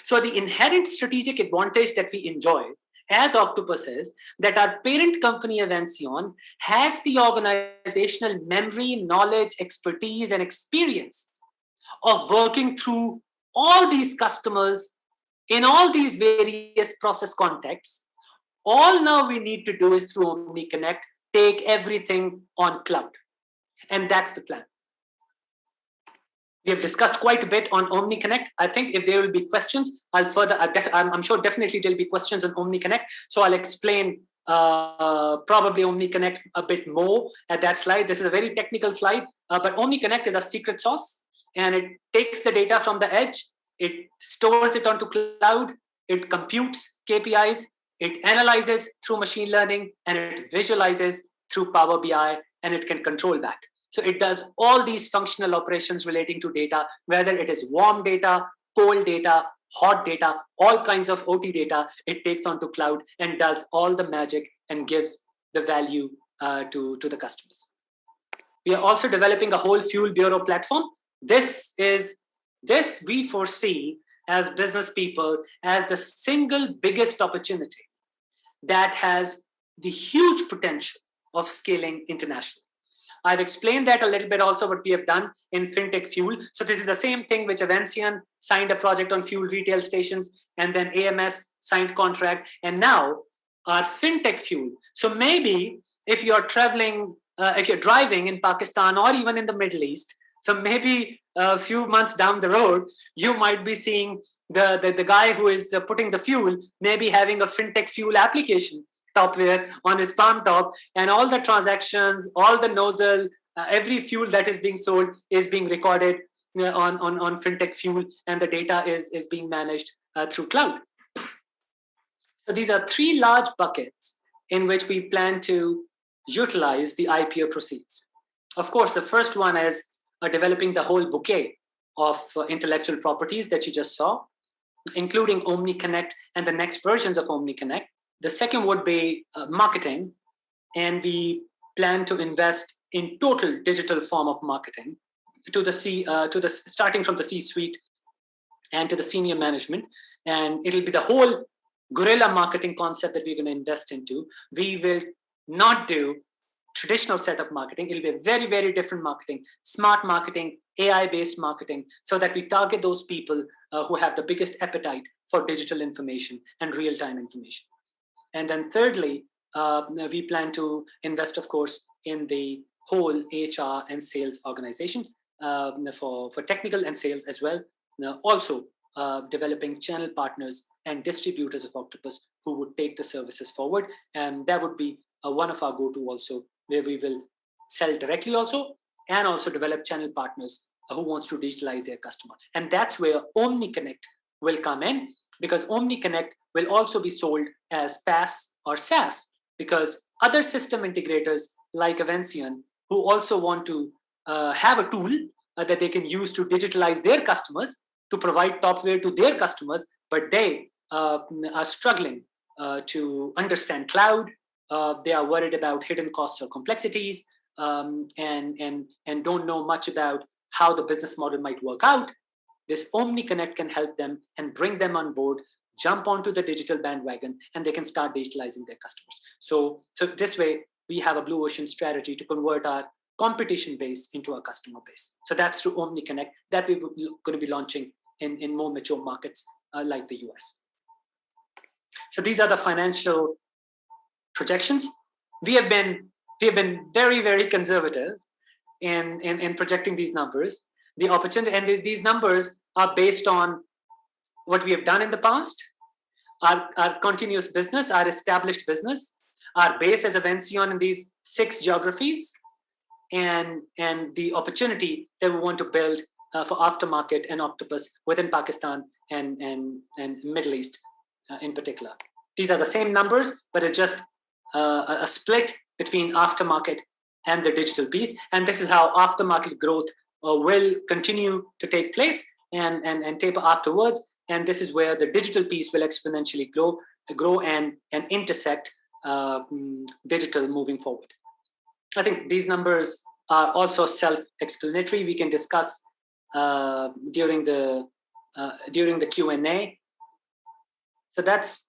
So the inherent strategic advantage that we enjoy as Octopus is that our parent company Avancion has the organizational memory, knowledge, expertise, and experience of working through all these customers in all these various process contexts. All now we need to do is through OmniConnect, take everything on cloud. And that's the plan. We have discussed quite a bit on OmniConnect. I think if there will be questions, I'm sure definitely there'll be questions on OmniConnect. So I'll explain probably OmniConnect a bit more at that slide. This is a very technical slide, but OmniConnect is a secret sauce, and it takes the data from the edge, it stores it onto cloud, it computes KPIs, it analyzes through machine learning, and it visualizes through Power BI, and it can control back. So it does all these functional operations relating to data, whether it is warm data, cold data, hot data, all kinds of OT data, it takes onto cloud and does all the magic and gives the value to the customers. We are also developing a whole fuel bureau platform. This we foresee as business people as the single biggest opportunity that has the huge potential of scaling internationally. I've explained that a little bit also what we have done in FinTech Fuel. So this is the same thing which Avancion signed a project on fuel retail stations, and then AMS signed contract, and now our FinTech Fuel. So maybe if you're traveling, if you're driving in Pakistan or even in the Middle East, so maybe a few months down the road, you might be seeing the guy who is putting the fuel, maybe having a FinTech Fuel application software on his palm top, and all the transactions, all the nozzle, every fuel that is being sold is being recorded on FinTech Fuel, and the data is being managed through cloud. So these are 3 large buckets in which we plan to utilize the IPO proceeds. Of course, the first one is developing the whole bouquet of intellectual properties that you just saw, including OmniConnect and the next versions of OmniConnect. The second would be marketing, and we plan to invest in total digital form of marketing starting from the C-suite and to the senior management, and it'll be the whole guerrilla marketing concept that we're going to invest into. We will not do traditional setup marketing. It'll be a very, very different marketing, smart marketing, AI-based marketing, so that we target those people who have the biggest appetite for digital information and real-time information. And then thirdly, we plan to invest, of course, in the whole HR and sales organization for technical and sales as well. Also developing channel partners and distributors of Octopus who would take the services forward. And that would be one of our go-to also, where we will sell directly also, and also develop channel partners who wants to digitalize their customer. And that's where OmniConnect will come in, because OmniConnect will also be sold as PaaS or SaaS, because other system integrators like Avancion, who also want to have a tool that they can use to digitalize their customers, to provide topware to their customers, but they are struggling to understand cloud. They are worried about hidden costs or complexities, and don't know much about how the business model might work out. This OmniConnect can help them and bring them on board, jump onto the digital bandwagon, and they can start digitalizing their customers. So this way, we have a blue ocean strategy to convert our competition base into a customer base. So that's through OmniConnect that we're going to be launching in more mature markets like the US. So these are the financial projections. We have been very, very conservative in projecting these numbers. The opportunity, and these numbers are based on what we have done in the past, our continuous business, our established business, our base as Avancion in these 6 geographies, and the opportunity that we want to build for Aftermarket and Octopus within Pakistan and Middle East in particular. These are the same numbers, but it's just a split between Aftermarket and the digital piece. And this is how Aftermarket growth will continue to take place and taper afterwards. And this is where the digital piece will exponentially grow and intersect digital moving forward. I think these numbers are also self-explanatory. We can discuss during the Q&A. So that's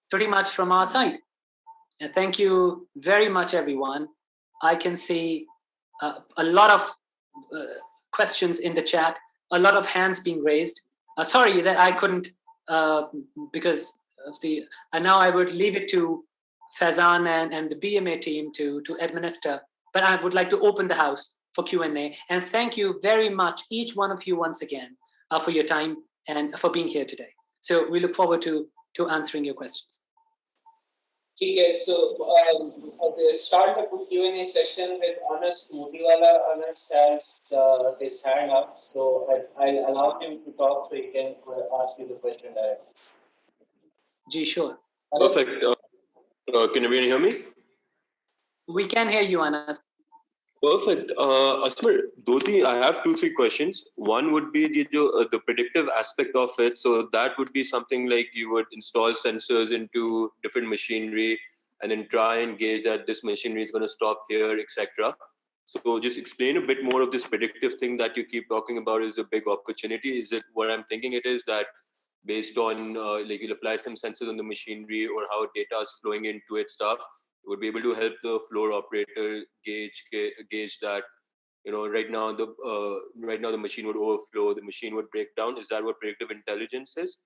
pretty much from our side. And thank you very much, everyone. I can see a lot of questions in the chat, a lot of hands being raised. Sorry that I couldn't, because of the, and now I would leave it to Faizan and the BMA team to administer, but I would like to open the house for Q&A. And thank you very much, each one of you once again, for your time and for being here today. So we look forward to answering your questions. Okay, so we'll start the Q&A session with Anas Motiwala. Anas has his hand up, so I'll allow him to talk so he can ask you the question directly. Gee, sure. Anas? Perfect. Can everyone hear me? We can hear you, Anas. Perfect. Akbar, I have 2-3 questions. One would be the predictive aspect of it. So that would be something like you would install sensors into different machinery and then try and gauge that this machinery is going to stop here, etc. So just explain a bit more of this predictive thing that you keep talking about is a big opportunity. Is it what I'm thinking it is that based on like you'll apply some sensors on the machinery or how data is flowing into it stuff, would be able to help the floor operator gauge that, you know, right now the machine would overflow, the machine would break down. Is that what predictive intelligence is?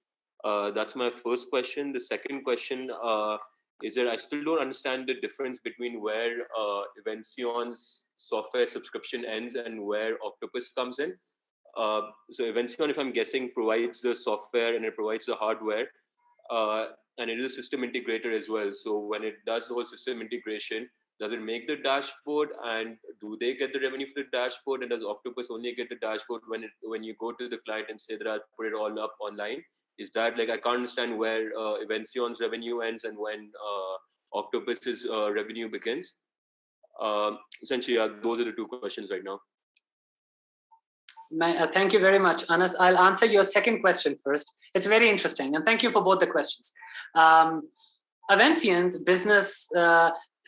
That's my first question. The second question is that I still don't understand the difference between where Evencion's software subscription ends and where Octopus comes in. So Evencion, if I'm guessing, provides the software and it provides the hardware. And it is a system integrator as well. So when it does the whole system integration, does it make the dashboard, and do they get the revenue for the dashboard? And does Octopus only get the dashboard when you go to the client and say that I'll put it all up online? Is that like, I can't understand where Evencion's revenue ends and when Octopus's revenue begins? Essentially, those are the 2 questions right now. Thank you very much, Anas. I'll answer your second question first. It's very interesting, and thank you for both the questions. Evencion's business,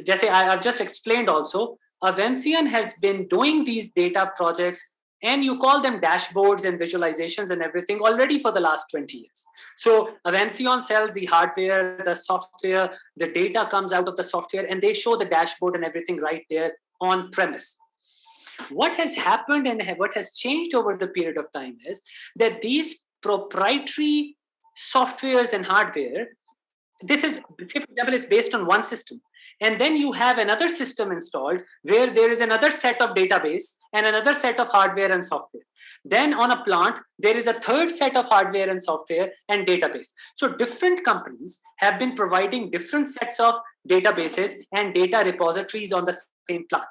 Jesse, I've just explained also, Evencion has been doing these data projects, and you call them dashboards and visualizations and everything already for the last 20 years. So Evencion sells the hardware, the software, the data comes out of the software, and they show the dashboard and everything right there on premise. What has happened and what has changed over the period of time is that these proprietary softwares and hardware, this is, for example, is based on one system. And then you have another system installed where there is another set of database and another set of hardware and software. Then on a plant, there is a third set of hardware and software and database. So different companies have been providing different sets of databases and data repositories on the same plant.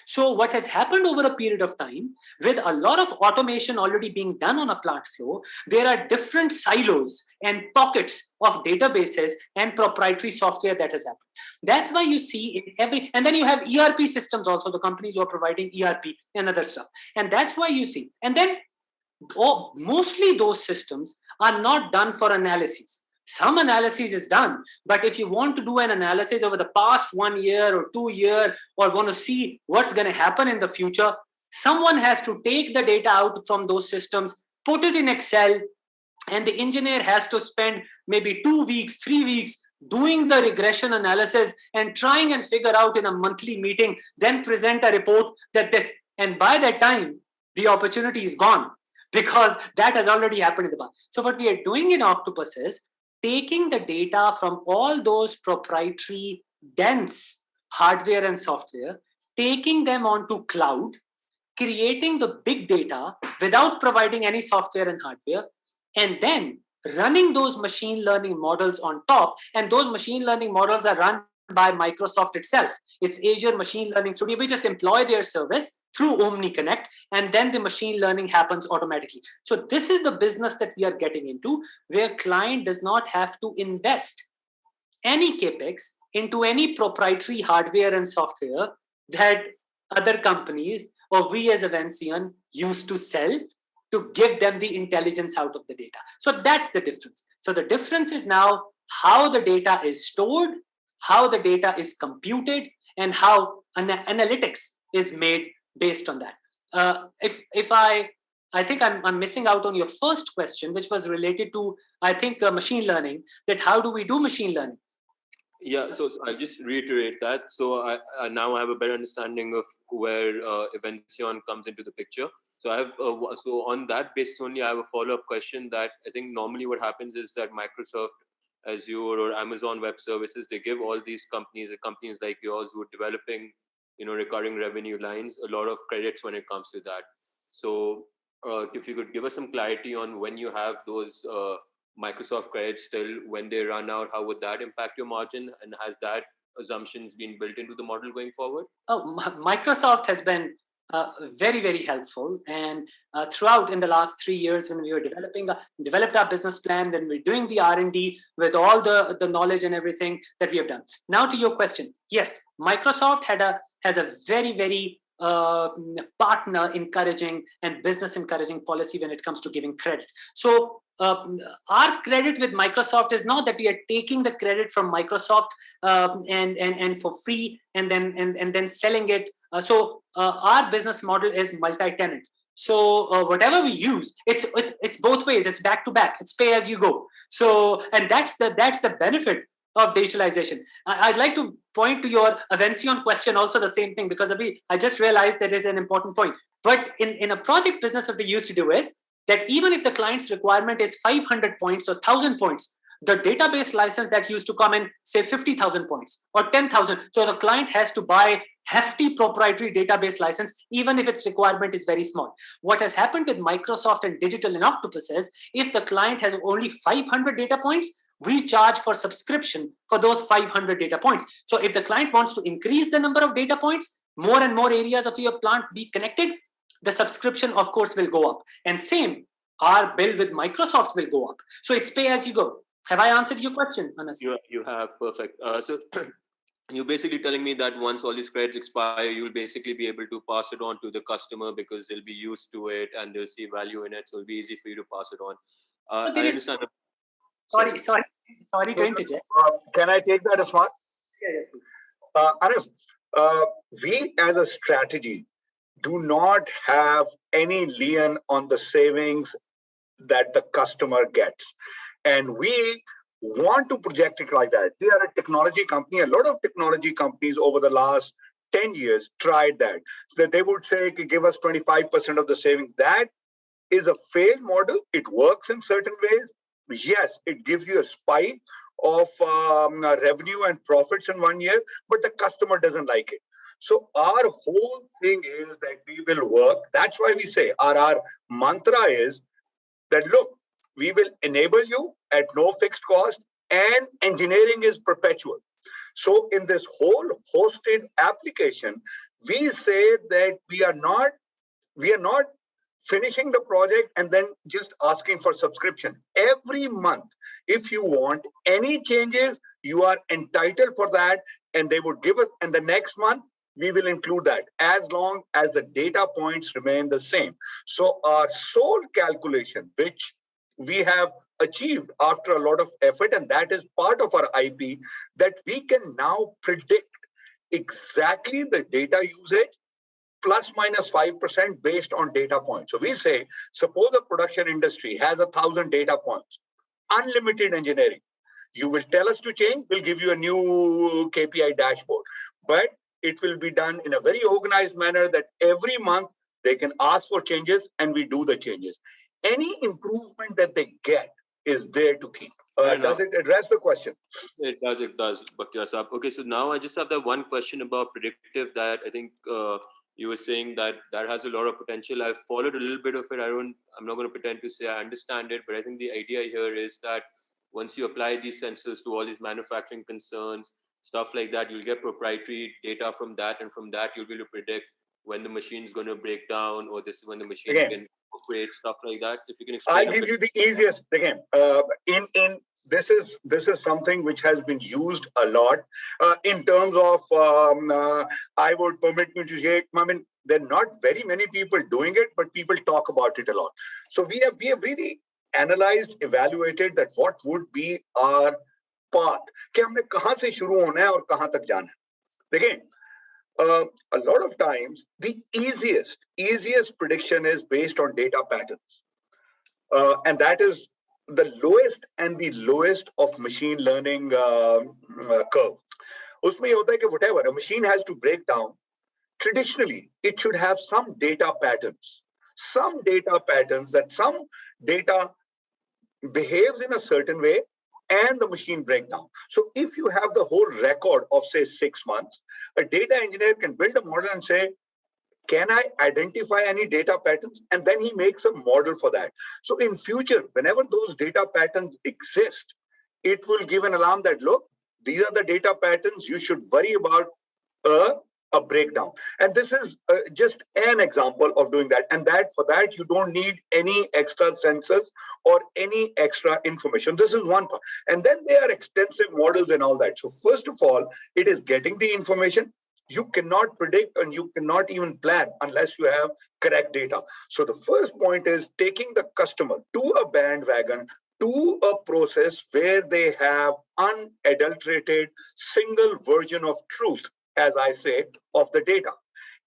So what has happened over a period of time, with a lot of automation already being done on a plant floor, there are different silos and pockets of databases and proprietary software that has happened. That's why you see in every, and then you have ERP systems also, the companies who are providing ERP and other stuff. And that's why you see, and then mostly those systems are not done for analysis. Some analysis is done, but if you want to do an analysis over the past 1 year or 2 years, or want to see what's going to happen in the future, someone has to take the data out from those systems, put it in Excel, and the engineer has to spend maybe 2 weeks, 3 weeks doing the regression analysis and trying and figure out in a monthly meeting, then present a report that this, and by that time, the opportunity is gone because that has already happened in the past. So what we are doing in Octopus is taking the data from all those proprietary dense hardware and software, taking them onto cloud, creating the big data without providing any software and hardware, and then running those machine learning models on top. And those machine learning models are run by Microsoft itself. It's Azure Machine Learning Studio. We just employ their service through Omni Connect, and then the machine learning happens automatically. So this is the business that we are getting into, where client does not have to invest any capex into any proprietary hardware and software that other companies or we as Avancion used to sell to give them the intelligence out of the data. So that's the difference. So the difference is now how the data is stored, how the data is computed, and how analytics is made based on that. I think I'm missing out on your first question, which was related to, I think, machine learning, that how do we do machine learning? Yeah, so I'll just reiterate that. So I now have a better understanding of where Avancion comes into the picture. So I have so on that basis only, I have a follow-up question that I think normally what happens is that Microsoft, Azure, or Amazon Web Services, they give all these companies like yours who are developing, recurring revenue lines, a lot of credits when it comes to that. So if you could give us some clarity on when you have those Microsoft credits still, when they run out, how would that impact your margin? And has that assumptions been built into the model going forward? Oh, Microsoft has been very, very helpful. And throughout in the last 3 years, when we were developed our business plan, when we're doing the R&D with all the knowledge and everything that we have done. Now to your question. Yes, Microsoft has a very, very partner encouraging and business encouraging policy when it comes to giving credit. So our credit with Microsoft is not that we are taking the credit from Microsoft and for free and then selling it. So our business model is multi-tenant. So whatever we use, it's both ways. It's back to back. It's pay as you go. So and that's the benefit of digitalization. I'd like to point to your Avancion question also the same thing, because I just realized that is an important point. But in a project business, what we used to do is that even if the client's requirement is 500 points or 1,000 points, the database license that used to come in, say 50,000 points or 10,000. So the client has to buy hefty proprietary database license, even if its requirement is very small. What has happened with Microsoft and Digital and Octopus is, if the client has only 500 data points, we charge for subscription for those 500 data points. So if the client wants to increase the number of data points, more and more areas of your plant be connected, the subscription, of course, will go up. And same, our bill with Microsoft will go up. So it's pay as you go. Have I answered your question, Anas? You have, perfect. So you're basically telling me that once all these credits expire, you'll basically be able to pass it on to the customer because they'll be used to it and they'll see value in it. So it'll be easy for you to pass it on. I understand. Sorry to interject. Can I take that, Asmat? Yeah, please. Anas, we as a strategy do not have any lien on the savings that the customer gets. And we want to project it like that. We are a technology company. A lot of technology companies over the last 10 years tried that. So that they would say, give us 25% of the savings. That is a failed model. It works in certain ways. Yes, it gives you a spike of revenue and profits in 1 year, but the customer doesn't like it. So our whole thing is that we will work. That's why we say our mantra is that, look, we will enable you at no fixed cost, and engineering is perpetual. So in this whole hosted application, we say that we are not finishing the project and then just asking for subscription. Every month, if you want any changes, you are entitled for that, and they would give us, and the next month, we will include that as long as the data points remain the same. So our sole calculation, which we have achieved after a lot of effort, and that is part of our IP, that we can now predict exactly the data usage plus minus 5% based on data points. So we say, suppose the production industry has 1,000 data points, unlimited engineering. You will tell us to change, we'll give you a new KPI dashboard. But it will be done in a very organized manner that every month they can ask for changes and we do the changes. Any improvement that they get is there to keep. Does it address the question? It does, Bakhtiar Saab. Okay, so now I just have that one question about predictive that I think you were saying that has a lot of potential. I've followed a little bit of it. I'm not going to pretend to say I understand it, but I think the idea here is that once you apply these sensors to all these manufacturing concerns, stuff like that. You'll get proprietary data from that, and from that you'll be able to predict when the machine's going to break down, or this is when the machine can operate, stuff like that. If you can explain. I'll give you the easiest again. This is something which has been used a lot in terms of. I would permit me to say, I mean, there are not very many people doing it, but people talk about it a lot. So we have really analyzed, evaluated that what would be our path. कि हमने कहाँ से शुरू होना है और कहाँ तक जाना है. Again, a lot of times the easiest prediction is based on data patterns, and that is the lowest and the lowest of machine learning curve. उसमें ये होता है कि whatever a machine has to break down, traditionally it should have some data patterns that some data behaves in a certain way and the machine breakdown. So if you have the whole record of say 6 months, a data engineer can build a model and say, can I identify any data patterns? And then he makes a model for that. So in future, whenever those data patterns exist, it will give an alarm that, look, these are the data patterns, you should worry about a breakdown. And this is just an example of doing that. And for that, you don't need any extra sensors or any extra information. This is one part. And then there are extensive models and all that. So first of all, it is getting the information. You cannot predict and you cannot even plan unless you have correct data. So the first point is taking the customer to a bandwagon, to a process where they have unadulterated single version of truth, as I say, of the data.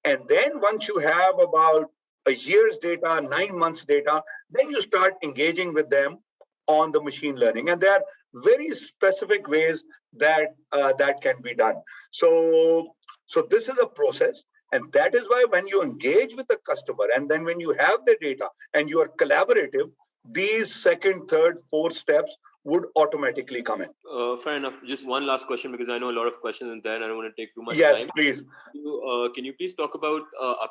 And then once you have about a year's data, 9 months data, then you start engaging with them on the machine learning. And there are very specific ways that that can be done. So this is a process. And that is why when you engage with the customer and then when you have the data and you are collaborative, these second, third, fourth steps would automatically come in. Fair enough. Just one last question, because I know a lot of questions in there and I don't want to take too much time. Yes, please. Can you please talk about,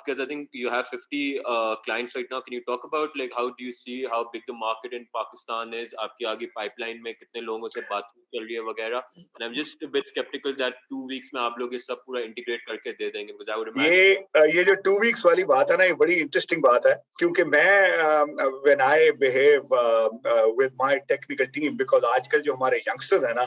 because I think you have 50 clients right now. Can you talk about like how do you see how big the market in Pakistan is? आपकी आगे pipeline में कितने लोगों से बात चल रही है वगैरह? And I'm just a bit skeptical that 2 weeks में आप लोग ये सब पूरा integrate करके दे देंगे, because I would imagine. ये जो 2 weeks वाली बात है ना, ये बड़ी interesting बात है, क्योंकि मैं when I behave with my technical team, because आजकल जो हमारे youngsters हैं ना,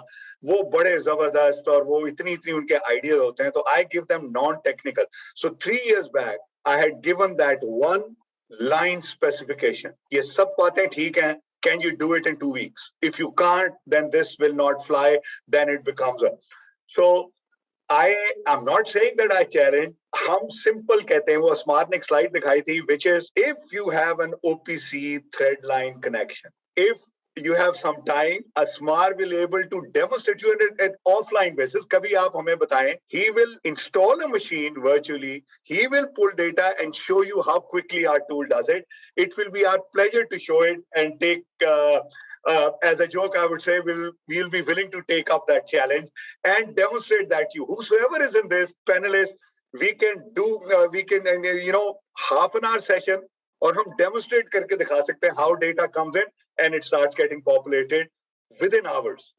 वो बड़े जबरदस्त और वो इतनी उनके ideas होते हैं, तो I give them non-technical. So 3 years back, I had given that one line specification. ये सब बातें ठीक हैं. Can you do it in 2 weeks? If you can't, then this will not fly. Then it becomes a. So I am not saying that I challenge. हम simple कहते हैं, वो Smart ने एक slide दिखाई थी, which is if you have an OPC thread line connection, if you have some time, a Smart will able to demonstrate you at offline basis. कभी आप हमें बताएं, he will install a machine virtually, he will pull data and show you how quickly our tool does it. It will be our pleasure to show it and take, as a joke, I would say, we'll be willing to take up that challenge and demonstrate that you, whosoever is in this panelist, we can do, half an hour session, और हम demonstrate करके दिखा सकते हैं how data comes in and it starts getting populated within hours.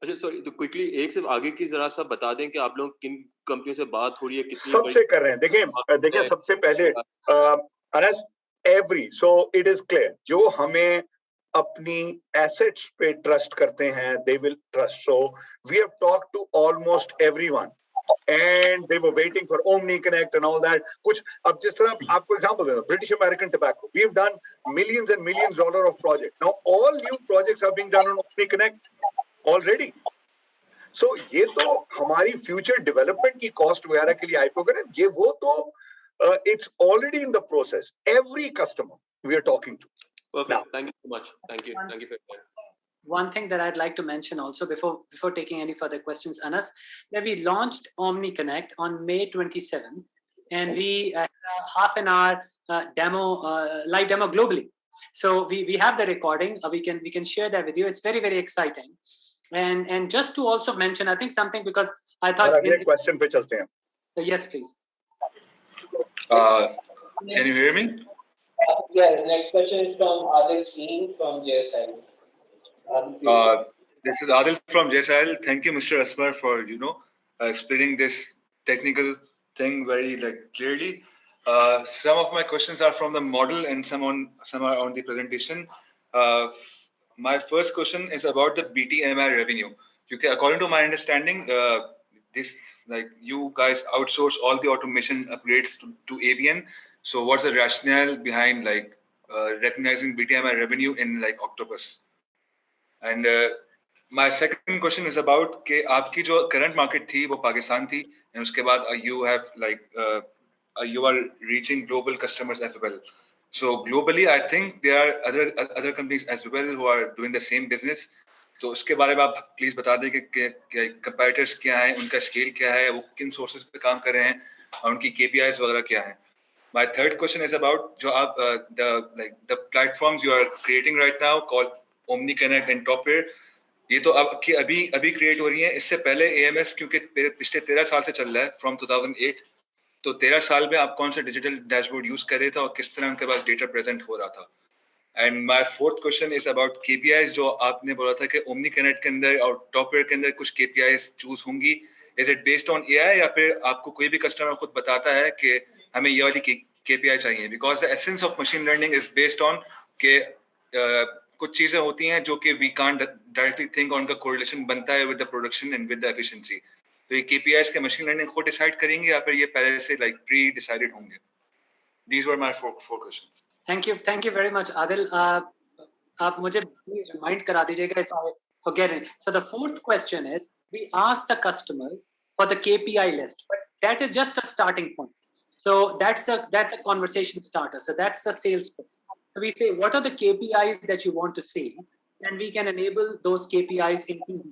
अच्छा, sorry, तो quickly एक से आगे की जरा सा बता दें कि आप लोग किन कंपनियों से बात हो रही है, कितनी सबसे कर रहे हैं. देखिए सबसे पहले Anas, so it is clear, जो हमें अपनी assets पे trust करते हैं, they will trust. So we have talked to almost everyone. And they were waiting for Omni Connect and all that. कुछ अब जिस तरह आपको example देना, British American Tobacco, we've done millions and millions $1 of projects. Now all new projects are being done on Omni Connect already. So ये तो हमारी future development की cost वगैरह के लिए IPO करें, ये वो तो it's already in the process. Every customer we are talking to. Perfect. Now, thank you so much. Thank you for that. One thing that I'd like to mention also before taking any further questions, Anas, that we launched Omni Connect on May 27th, and we had a half an hour live demo globally. So we have the recording. We can share that with you. It's very, very exciting. And just to also mention, I think something, because I thought. अगले question पे चलते हैं. So yes, please. Can you hear me? Yeah. Next question is from Adil Singh from JSI. This is Adil from JSI. Thank you, Mr. Asmar, for explaining this technical thing very clearly. Some of my questions are from the model and some are on the presentation. My first question is about the BTMI revenue. According to my understanding, this you guys outsource all the automation upgrades to AVN. So what's the rationale behind recognizing BTMI revenue in Octopus? And my second question is about कि आपकी जो current market थी वो पाकिस्तान थी, and उसके बाद you have you are reaching global customers as well. So globally, I think there are other companies as well who are doing the same business. तो उसके बारे में आप प्लीज बता दें कि competitors क्या हैं, उनका scale क्या है, वो किन sources पे काम कर रहे हैं, और उनकी KPIs वगैरह क्या हैं. My third question is about जो आप the platforms you are creating right now called OmniConnect and Topper. ये तो अभी create हो रही हैं. इससे पहले AMS क्योंकि पिछले 13 साल से चल रहा है from 2008. तो 13 साल में आप कौन सा डिजिटल डैशबोर्ड यूज कर रहे थे और किस तरह उनके पास डेटा प्रेजेंट हो रहा था. And my fourth question is about KPIs जो आपने बोला था कि ओमनी कनेक्ट के अंदर और टॉपवेयर के अंदर कुछ KPIs चूज होंगी. Is it based on AI या फिर आपको कोई भी कस्टमर खुद बताता है कि हमें ये वाली KPI चाहिए? Because the essence of machine learning is based on के कुछ चीजें होती हैं जो कि वी कांट डायरेक्टली थिंक उनका कोरिलेशन बनता है with the production and with the efficiency. तो ये KPIs के मशीन लर्निंग को डिसाइड करेंगे या फिर ये पहले से प्री डिसाइडेड होंगे? These were my four questions. Thank you very much, Adil. आप मुझे please remind करा दीजिएगा if I forget it. So the fourth question is, we ask the customer for the KPI list, but that is just a starting point. So that's a conversation starter. So that's the sales pitch. So we say, what are the KPIs that you want to see, and we can enable those KPIs in 2 weeks.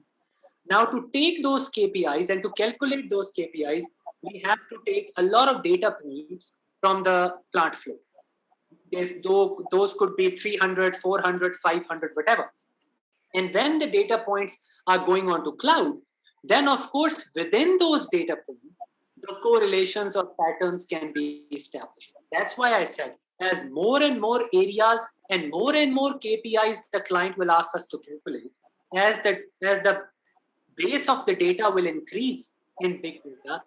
Now, to take those KPIs and to calculate those KPIs, we have to take a lot of data points from the plant floor. Those could be 300, 400, 500, whatever. And when the data points are going on to cloud, then of course, within those data points, the correlations or patterns can be established. That's why I said, as more and more areas and more KPIs the client will ask us to calculate, as the base of the data will increase in big data,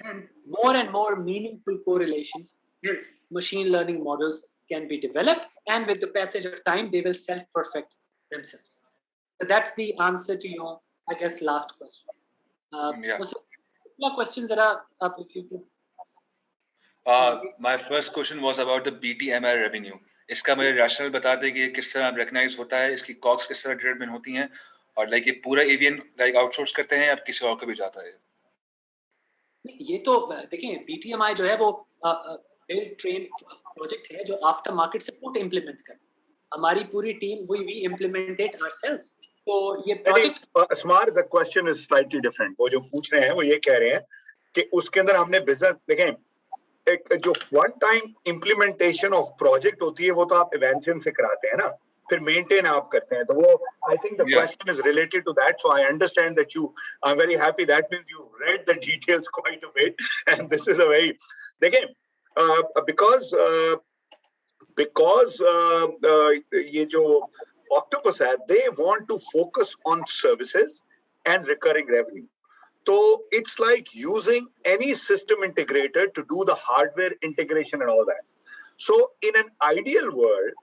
and more meaningful correlations, hence machine learning models can be developed, and with the passage of time, they will self-perfect themselves. So that's the answer to your, I guess, last question. Questions that are up if you could. My first question was about the BTMI revenue. इसका मुझे rationale बता दें कि किस तरह recognize होता है, इसकी costs किस तरह determine होती हैं, और ये पूरा AVN outsource करते हैं या किसी और को भी जाता है? ये तो देखिए BTMI जो है वो build train project है जो आफ्टर मार्केट सपोर्ट इम्प्लीमेंट कर. हमारी पूरी team we implement it ourselves. तो ये project smart the question is slightly different. वो जो पूछ रहे हैं वो ये कह रहे हैं कि उसके अंदर हमने बिजनेस देखें, एक जो one time implementation of project होती है वो तो आप इवेंशन से कराते हैं ना, फिर मेंटेन आप करते हैं. तो वो I think the question is related to that. So I understand that you I am very happy that means you read the details quite a bit and this is a very देखें because ये जो Octopus है, they want to focus on services and recurring revenue. So it's like using any system integrator to do the hardware integration and all that. So in an ideal world,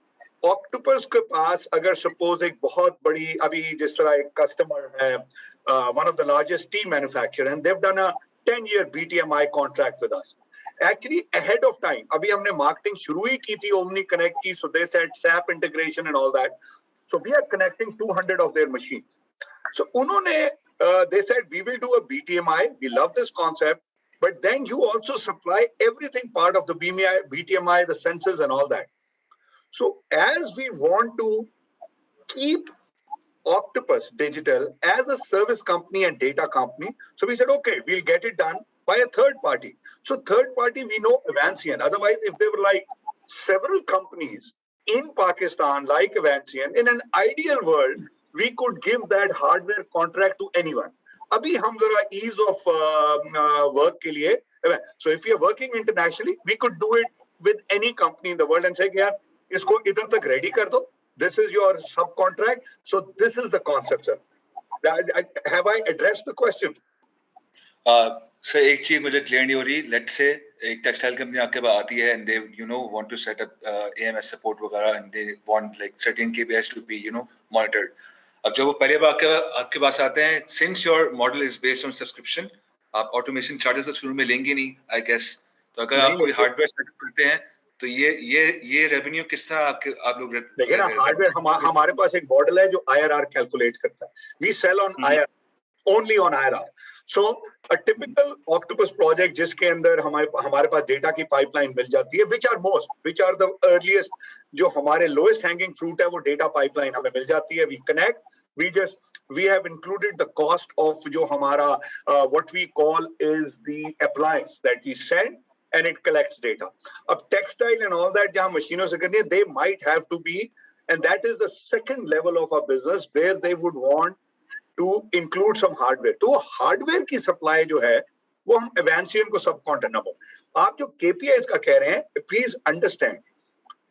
Octopus के पास अगर suppose एक बहुत बड़ी अभी जिस तरह एक customer है, one of the largest tea manufacturer, and they've done a 10-year BTMI contract with us. Actually ahead of time, अभी हमने marketing शुरू ही की थी Omni Connect की, so they said SAP integration and all that. So we are connecting 200 of their machines. So उन्होंने they said we will do a BTMI. We love this concept, but then you also supply everything part of the BTMI, the sensors and all that. So as we want to keep Octopus Digital as a service company and data company, so we said, okay, we'll get it done by a third party. So third party, we know Avancian. Otherwise, if there were like several companies in Pakistan like Avancian, in an ideal world, we could give that hardware contract to anyone. Abhi hum zara ease of work ke liye. So if you're working internationally, we could do it with any company in the world and say, yaar, isko idhar tak ready kar do. This is your subcontract. So this is the concept, sir. Have I addressed the question? Sir एक चीज मुझे clear नहीं हो रही. Let's say एक textile company आपके पास आती है and they want to set up AMS support वगैरह and they want like certain KPIs to be monitored. अब जब वो पहले बार आपके पास आते हैं, since your model is based on subscription, आप ऑटोमेशन चार्जेस तो शुरू में लेंगे नहीं आई गेस. तो अगर आप कोई हार्डवेयर सेटअप करते हैं तो ये रेवेन्यू किस तरह आप लोग देखिए ना, हार्डवेयर हमारे पास एक मॉडल है जो IRR कैलकुलेट करता है. We sell on IRR, only on IRR. So a typical Octopus project जिसके अंदर हमारे पास डेटा की पाइपलाइन मिल जाती है, which are the earliest, जो हमारे lowest hanging fruit है वो डेटा पाइपलाइन हमें मिल जाती है. We connect, we have included the cost of जो हमारा what we call is the appliance that we send and it collects data. अब textile and all that जहाँ मशीनों से करनी है, they might have to be, and that is the second level of our business where they would want to include some hardware. तो hardware की supply जो है वो हम एवेंसियन को सब कॉन्टेंट. आप जो KPIs का कह रहे हैं, please understand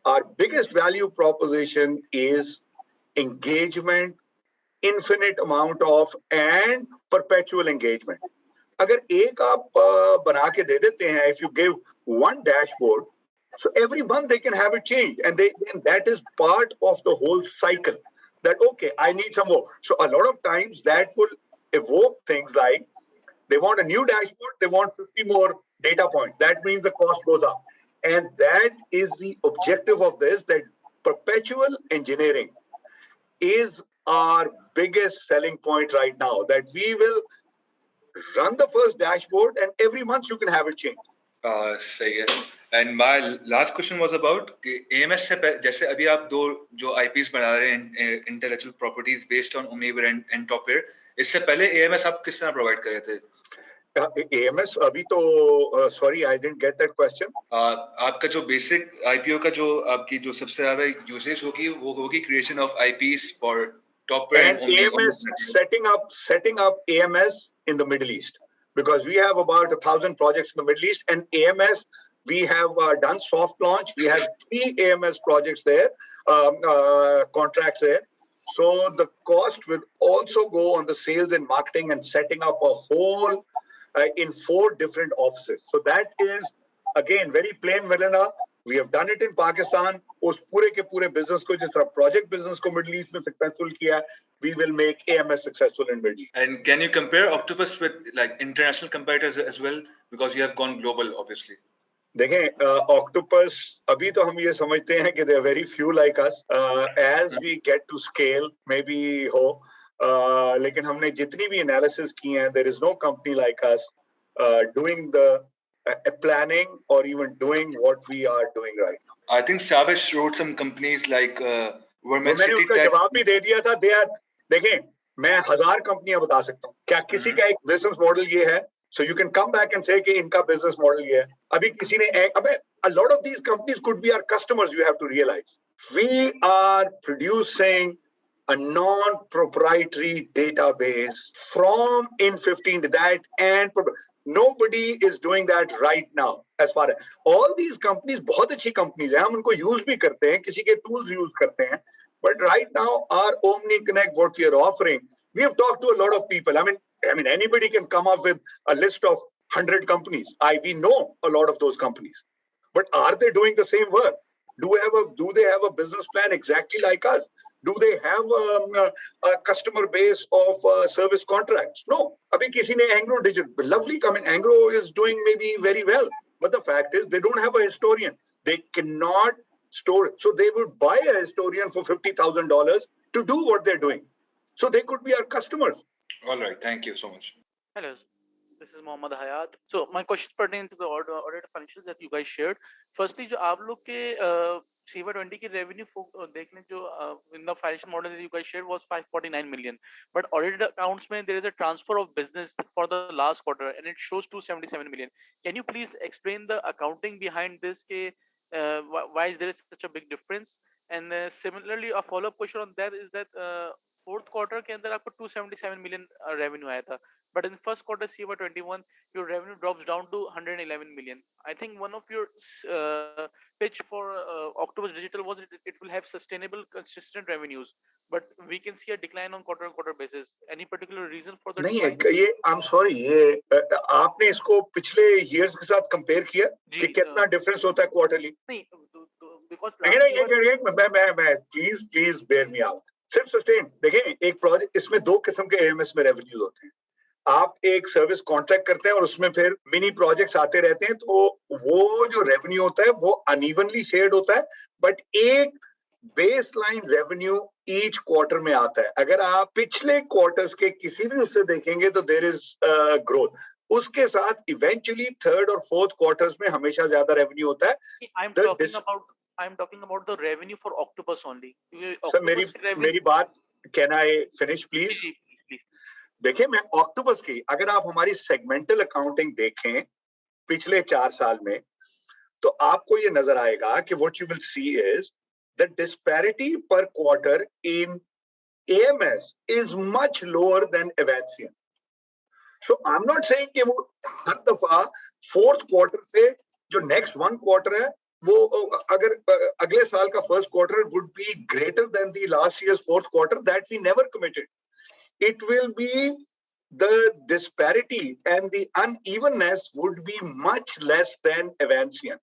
our biggest value proposition is engagement, infinite amount of and perpetual engagement. अगर एक आप बना के दे देते हैं, if you give one dashboard, so every month they can have it changed, and that is part of the whole cycle. That okay, I need some more. So a lot of times that will evoke things like they want a new dashboard, they want 50 more data points. That means the cost goes up. And that is the objective of this, that perpetual engineering is our biggest selling point right now, that we will run the first dashboard and every month you can have it changed. सही है. And my last question was about AMS से जैसे अभी आप दो जो IPs बना रहे हैं intellectual properties based on Omniver and Topware, इससे पहले AMS आप किस तरह प्रोवाइड कर रहे थे? AMS अभी तो sorry I didn't get that question. आपका जो बेसिक IPO का जो आपकी जो सबसे ज्यादा यूसेज होगी वो होगी creation of IPs for Topware and AMS setting up AMS in the Middle East, because we have about 1,000 projects in the Middle East, and AMS we have done soft launch. We have 3 AMS projects there, contracts there. So the cost will also go on the sales and marketing and setting up a whole in 4 different offices. So that is again very plain vanilla. We have done it in Pakistan. उस पूरे के पूरे business को जिस तरह project business को Middle East में successful किया, we will make AMS successful in Middle East. And can you compare Octopus with like international competitors as well, because you have gone global obviously? देखें, Octopus अभी तो हम ये समझते हैं कि there are very few like us. As we get to scale, maybe हो, लेकिन हमने जितनी भी analysis की हैं, there is no company like us doing the planning or even doing what we are doing right now. I think Savish wrote some companies like मैंने उसका जवाब भी दे दिया था. देखें, मैं 1000 कंपनियां बता सकता हूँ. क्या किसी का एक बिजनेस मॉडल ये है? So you can come back and say कि इनका business model ये है. अभी किसी ने a lot of these companies could be our customers. You have to realize we are producing a non-proprietary database from in15 to that, and nobody is doing that right now. As far as all these companies, बहुत अच्छी companies हैं, हम उनको use भी करते हैं, किसी के tools use करते हैं. But right now, our Omni Connect, what we are offering, we have talked to a lot of people. I mean, anybody can come up with a list of 100 companies. We know a lot of those companies. But are they doing the same work? Do they have a business plan exactly like us? Do they have a customer base of service contracts? No. Abhi kisi ne Angro Digital, lovely comment. Angro is doing maybe very well. But the fact is, they don't have a historian. They cannot store. So they would buy a historian for $50,000 to do what they're doing. So they could be our customers. All right. Thank you so much. Hello. This is Mohammad Hayat. So my question pertains to the audit financials that you guys shared. Firstly, जो आप लोग के CY20 की revenue देखने जो in the financial model that you guys shared was 549 million. But audited accounts में there is a transfer of business for the last quarter and it shows 277 million. Can you please explain the accounting behind this? Why is there such a big difference? And similarly, a follow-up question on that is that fourth quarter के अंदर आपको 277 million revenue आया था. But in the first quarter CY21, your revenue drops down to 111 million. I think one of your pitch for Octopus Digital was it will have sustainable, consistent revenues. but we can see a decline on quarter-on-quarter basis. Any particular reason for the नहीं है decline? ये I'm sorry ये आपने इसको पिछले years के साथ compare किया कि जी, कितना difference होता है quarterly? नहीं, because नहीं last नहीं year मैं please bear me out. सिर्फ sustain देखिए एक project इसमें दो किस्म के AMS में revenues होते हैं. आप एक सर्विस कॉन्ट्रैक्ट करते हैं और उसमें फिर मिनी प्रोजेक्ट्स आते रहते हैं तो वो जो रेवेन्यू होता है वो अनइवनली शेयर्ड होता है बट एक base line revenue each quarter में आता है. अगर आप पिछले क्वार्टर्स के किसी भी उससे देखेंगे तो देयर इज ग्रोथ. उसके साथ इवेंचुअली थर्ड और फोर्थ क्वार्टर्स में हमेशा ज्यादा रेवेन्यू होता है. I'm talking about the revenue for Octopus only. Sir मेरी बात कैन आई फिनिश प्लीज. देखिए मैं ऑक्टोपस की अगर आप हमारी सेगमेंटल अकाउंटिंग देखें पिछले 4 साल में तो आपको ये नजर आएगा कि what you will see is the disparity per quarter in AMS is much lower than एवेंसियन. So I am not saying कि वो हर दफा फोर्थ क्वार्टर से जो नेक्स्ट वन क्वार्टर है वो अगर अगले साल का first quarter would be greater than the last year's fourth quarter that we never committed. It will be the disparity and the unevenness would be much less than Evansian.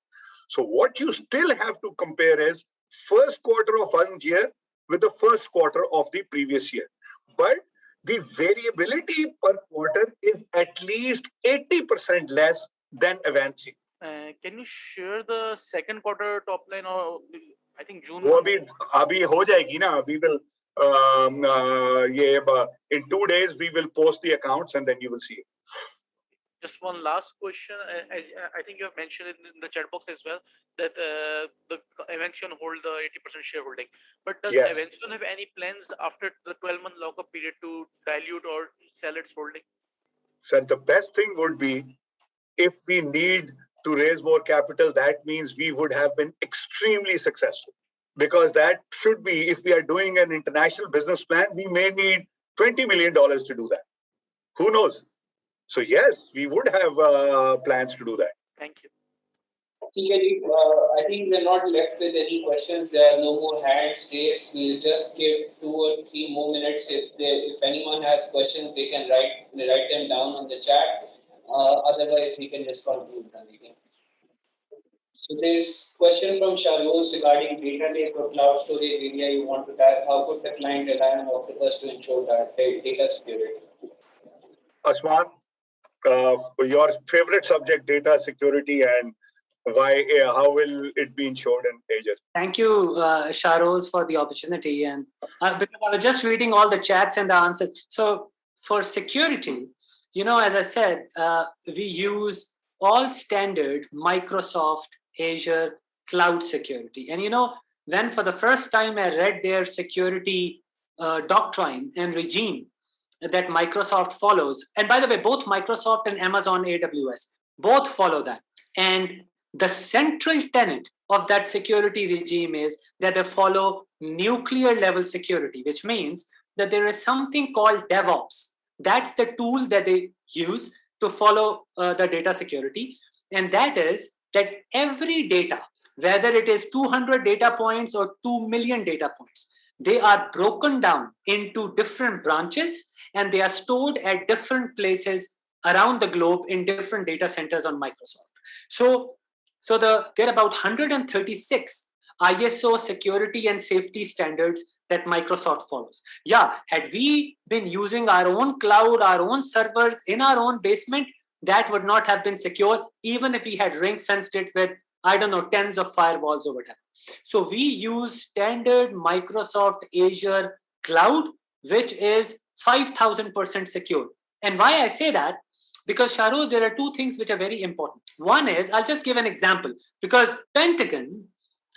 So what you still have to compare is first quarter of one year with the first quarter of the previous year. But the variability per quarter is at least 80% less than Evansian. Can you share the second quarter top line or I think June? वो अभी हो जाएगी ना. We will in 2 days we will post the accounts and then you will see it. Just one last question. As I think you have mentioned in the chat box as well that the Evention hold the 80% shareholding. But does Yes. Evention have any plans after the 12-month lockup period to dilute or sell its holding? So the best thing would be if we need to raise more capital, that means we would have been extremely successful. Because that should be, if we are doing an international business plan, we may need $20 million to do that. Who knows? So yes, we would have plans to do that. Thank you. I think we're not left with any questions. There are no more hands raised. We'll just give 2 or 3 more minutes. If anyone has questions, they can write them down on the chat. Otherwise, we can just conclude the meeting. So there's question from Shahruz regarding data lake or cloud storage area you want to tap. How could the client rely on Octopus to ensure that data security? Asman, your favorite subject, data security, and why? How will it be ensured in Azure? Thank you, Shahruz, for the opportunity. And because I was just reading all the chats and the answers. So for security, as I said, we use all standard Microsoft Azure cloud security. And when for the first time I read their security doctrine and regime that Microsoft follows, and by the way, both Microsoft and Amazon AWS both follow that. And the central tenet of that security regime is that they follow nuclear level security, which means that there is something called DevOps. That's the tool that they use to follow the data security. And that is that every data, whether it is 200 data points or 2 million data points, they are broken down into different branches and they are stored at different places around the globe in different data centers on Microsoft. So there are about 136 ISO security and safety standards that Microsoft follows. Yeah, had we been using our own cloud, our own servers in our own basement, that would not have been secure, even if we had ring-fenced it with, I don't know, tens of firewalls or whatever. So we use standard Microsoft Azure cloud, which is 5,000% secure. And why I say that? Because Shahruz, there are 2 things which are very important. One is, I'll just give an example, because Pentagon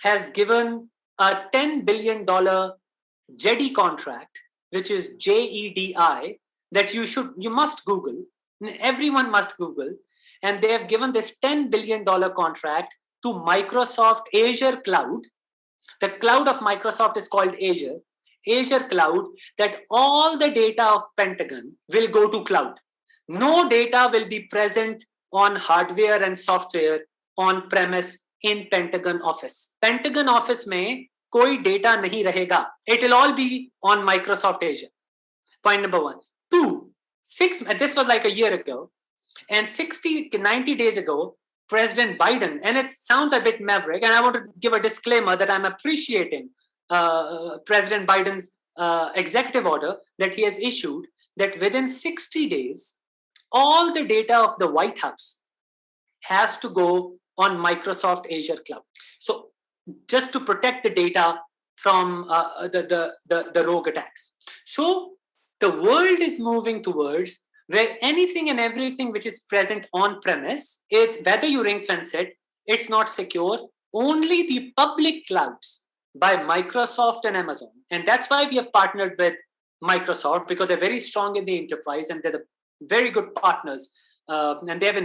has given a $10 billion JEDI contract, which is JEDI, that you must Google. Everyone must Google, and they have given this $10 billion contract to Microsoft Azure Cloud. The cloud of Microsoft is called Azure Cloud, that all the data of Pentagon will go to cloud. No data will be present on hardware and software on premise in Pentagon office. Pentagon office में कोई data नहीं रहेगा. It will all be on Microsoft Azure. Point number 1. 2, this was like a year ago, and 90 days ago, President Biden, and it sounds a bit maverick, and I want to give a disclaimer that I'm appreciating President Biden's executive order that he has issued, that within 60 days, all the data of the White House has to go on Microsoft Azure Cloud. So just to protect the data from the rogue attacks. So the world is moving towards where anything and everything which is present on premise, it's whether you ring fence it, it's not secure. Only the public clouds by Microsoft and Amazon. And that's why we have partnered with Microsoft, because they're very strong in the enterprise and they're the very good partners. And they're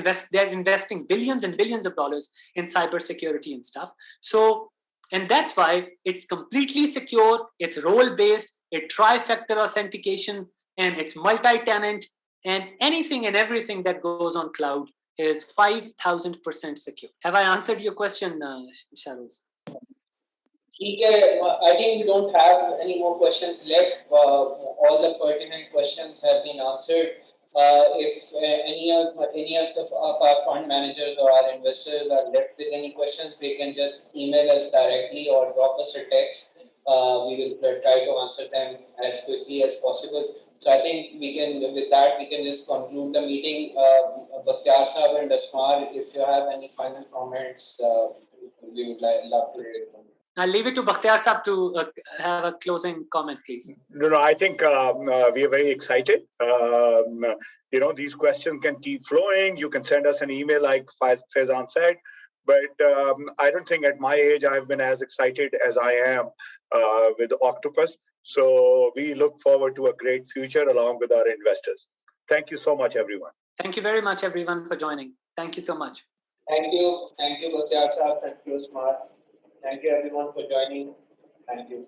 investing billions and billions of dollars in cybersecurity and stuff. So, and that's why it's completely secure, it's role-based, it's trifactor authentication, and it's multi-tenant, and anything and everything that goes on cloud is 5,000% secure. Have I answered your question, Shahruz? I think we don't have any more questions left. All the pertinent questions have been answered. If any of our fund managers or our investors are left with any questions, they can just email us directly or drop us a text. We will try to answer them as quickly as possible. So I think with that, we can just conclude the meeting. Bakhtiar Saab and Asmar, if you have any final comments, we would love to hear from you. I'll leave it to Bakhtiar Saab to have a closing comment, please. No, I think we are very excited. These questions can keep flowing. You can send us an email like Faizan said. But I don't think at my age I've been as excited as I am with Octopus. So we look forward to a great future along with our investors. Thank you so much, everyone. Thank you very much, everyone, for joining. Thank you so much. Thank you, Bakhtiar Saab. Thank you, Asmar. Thank you, everyone, for joining. Thank you.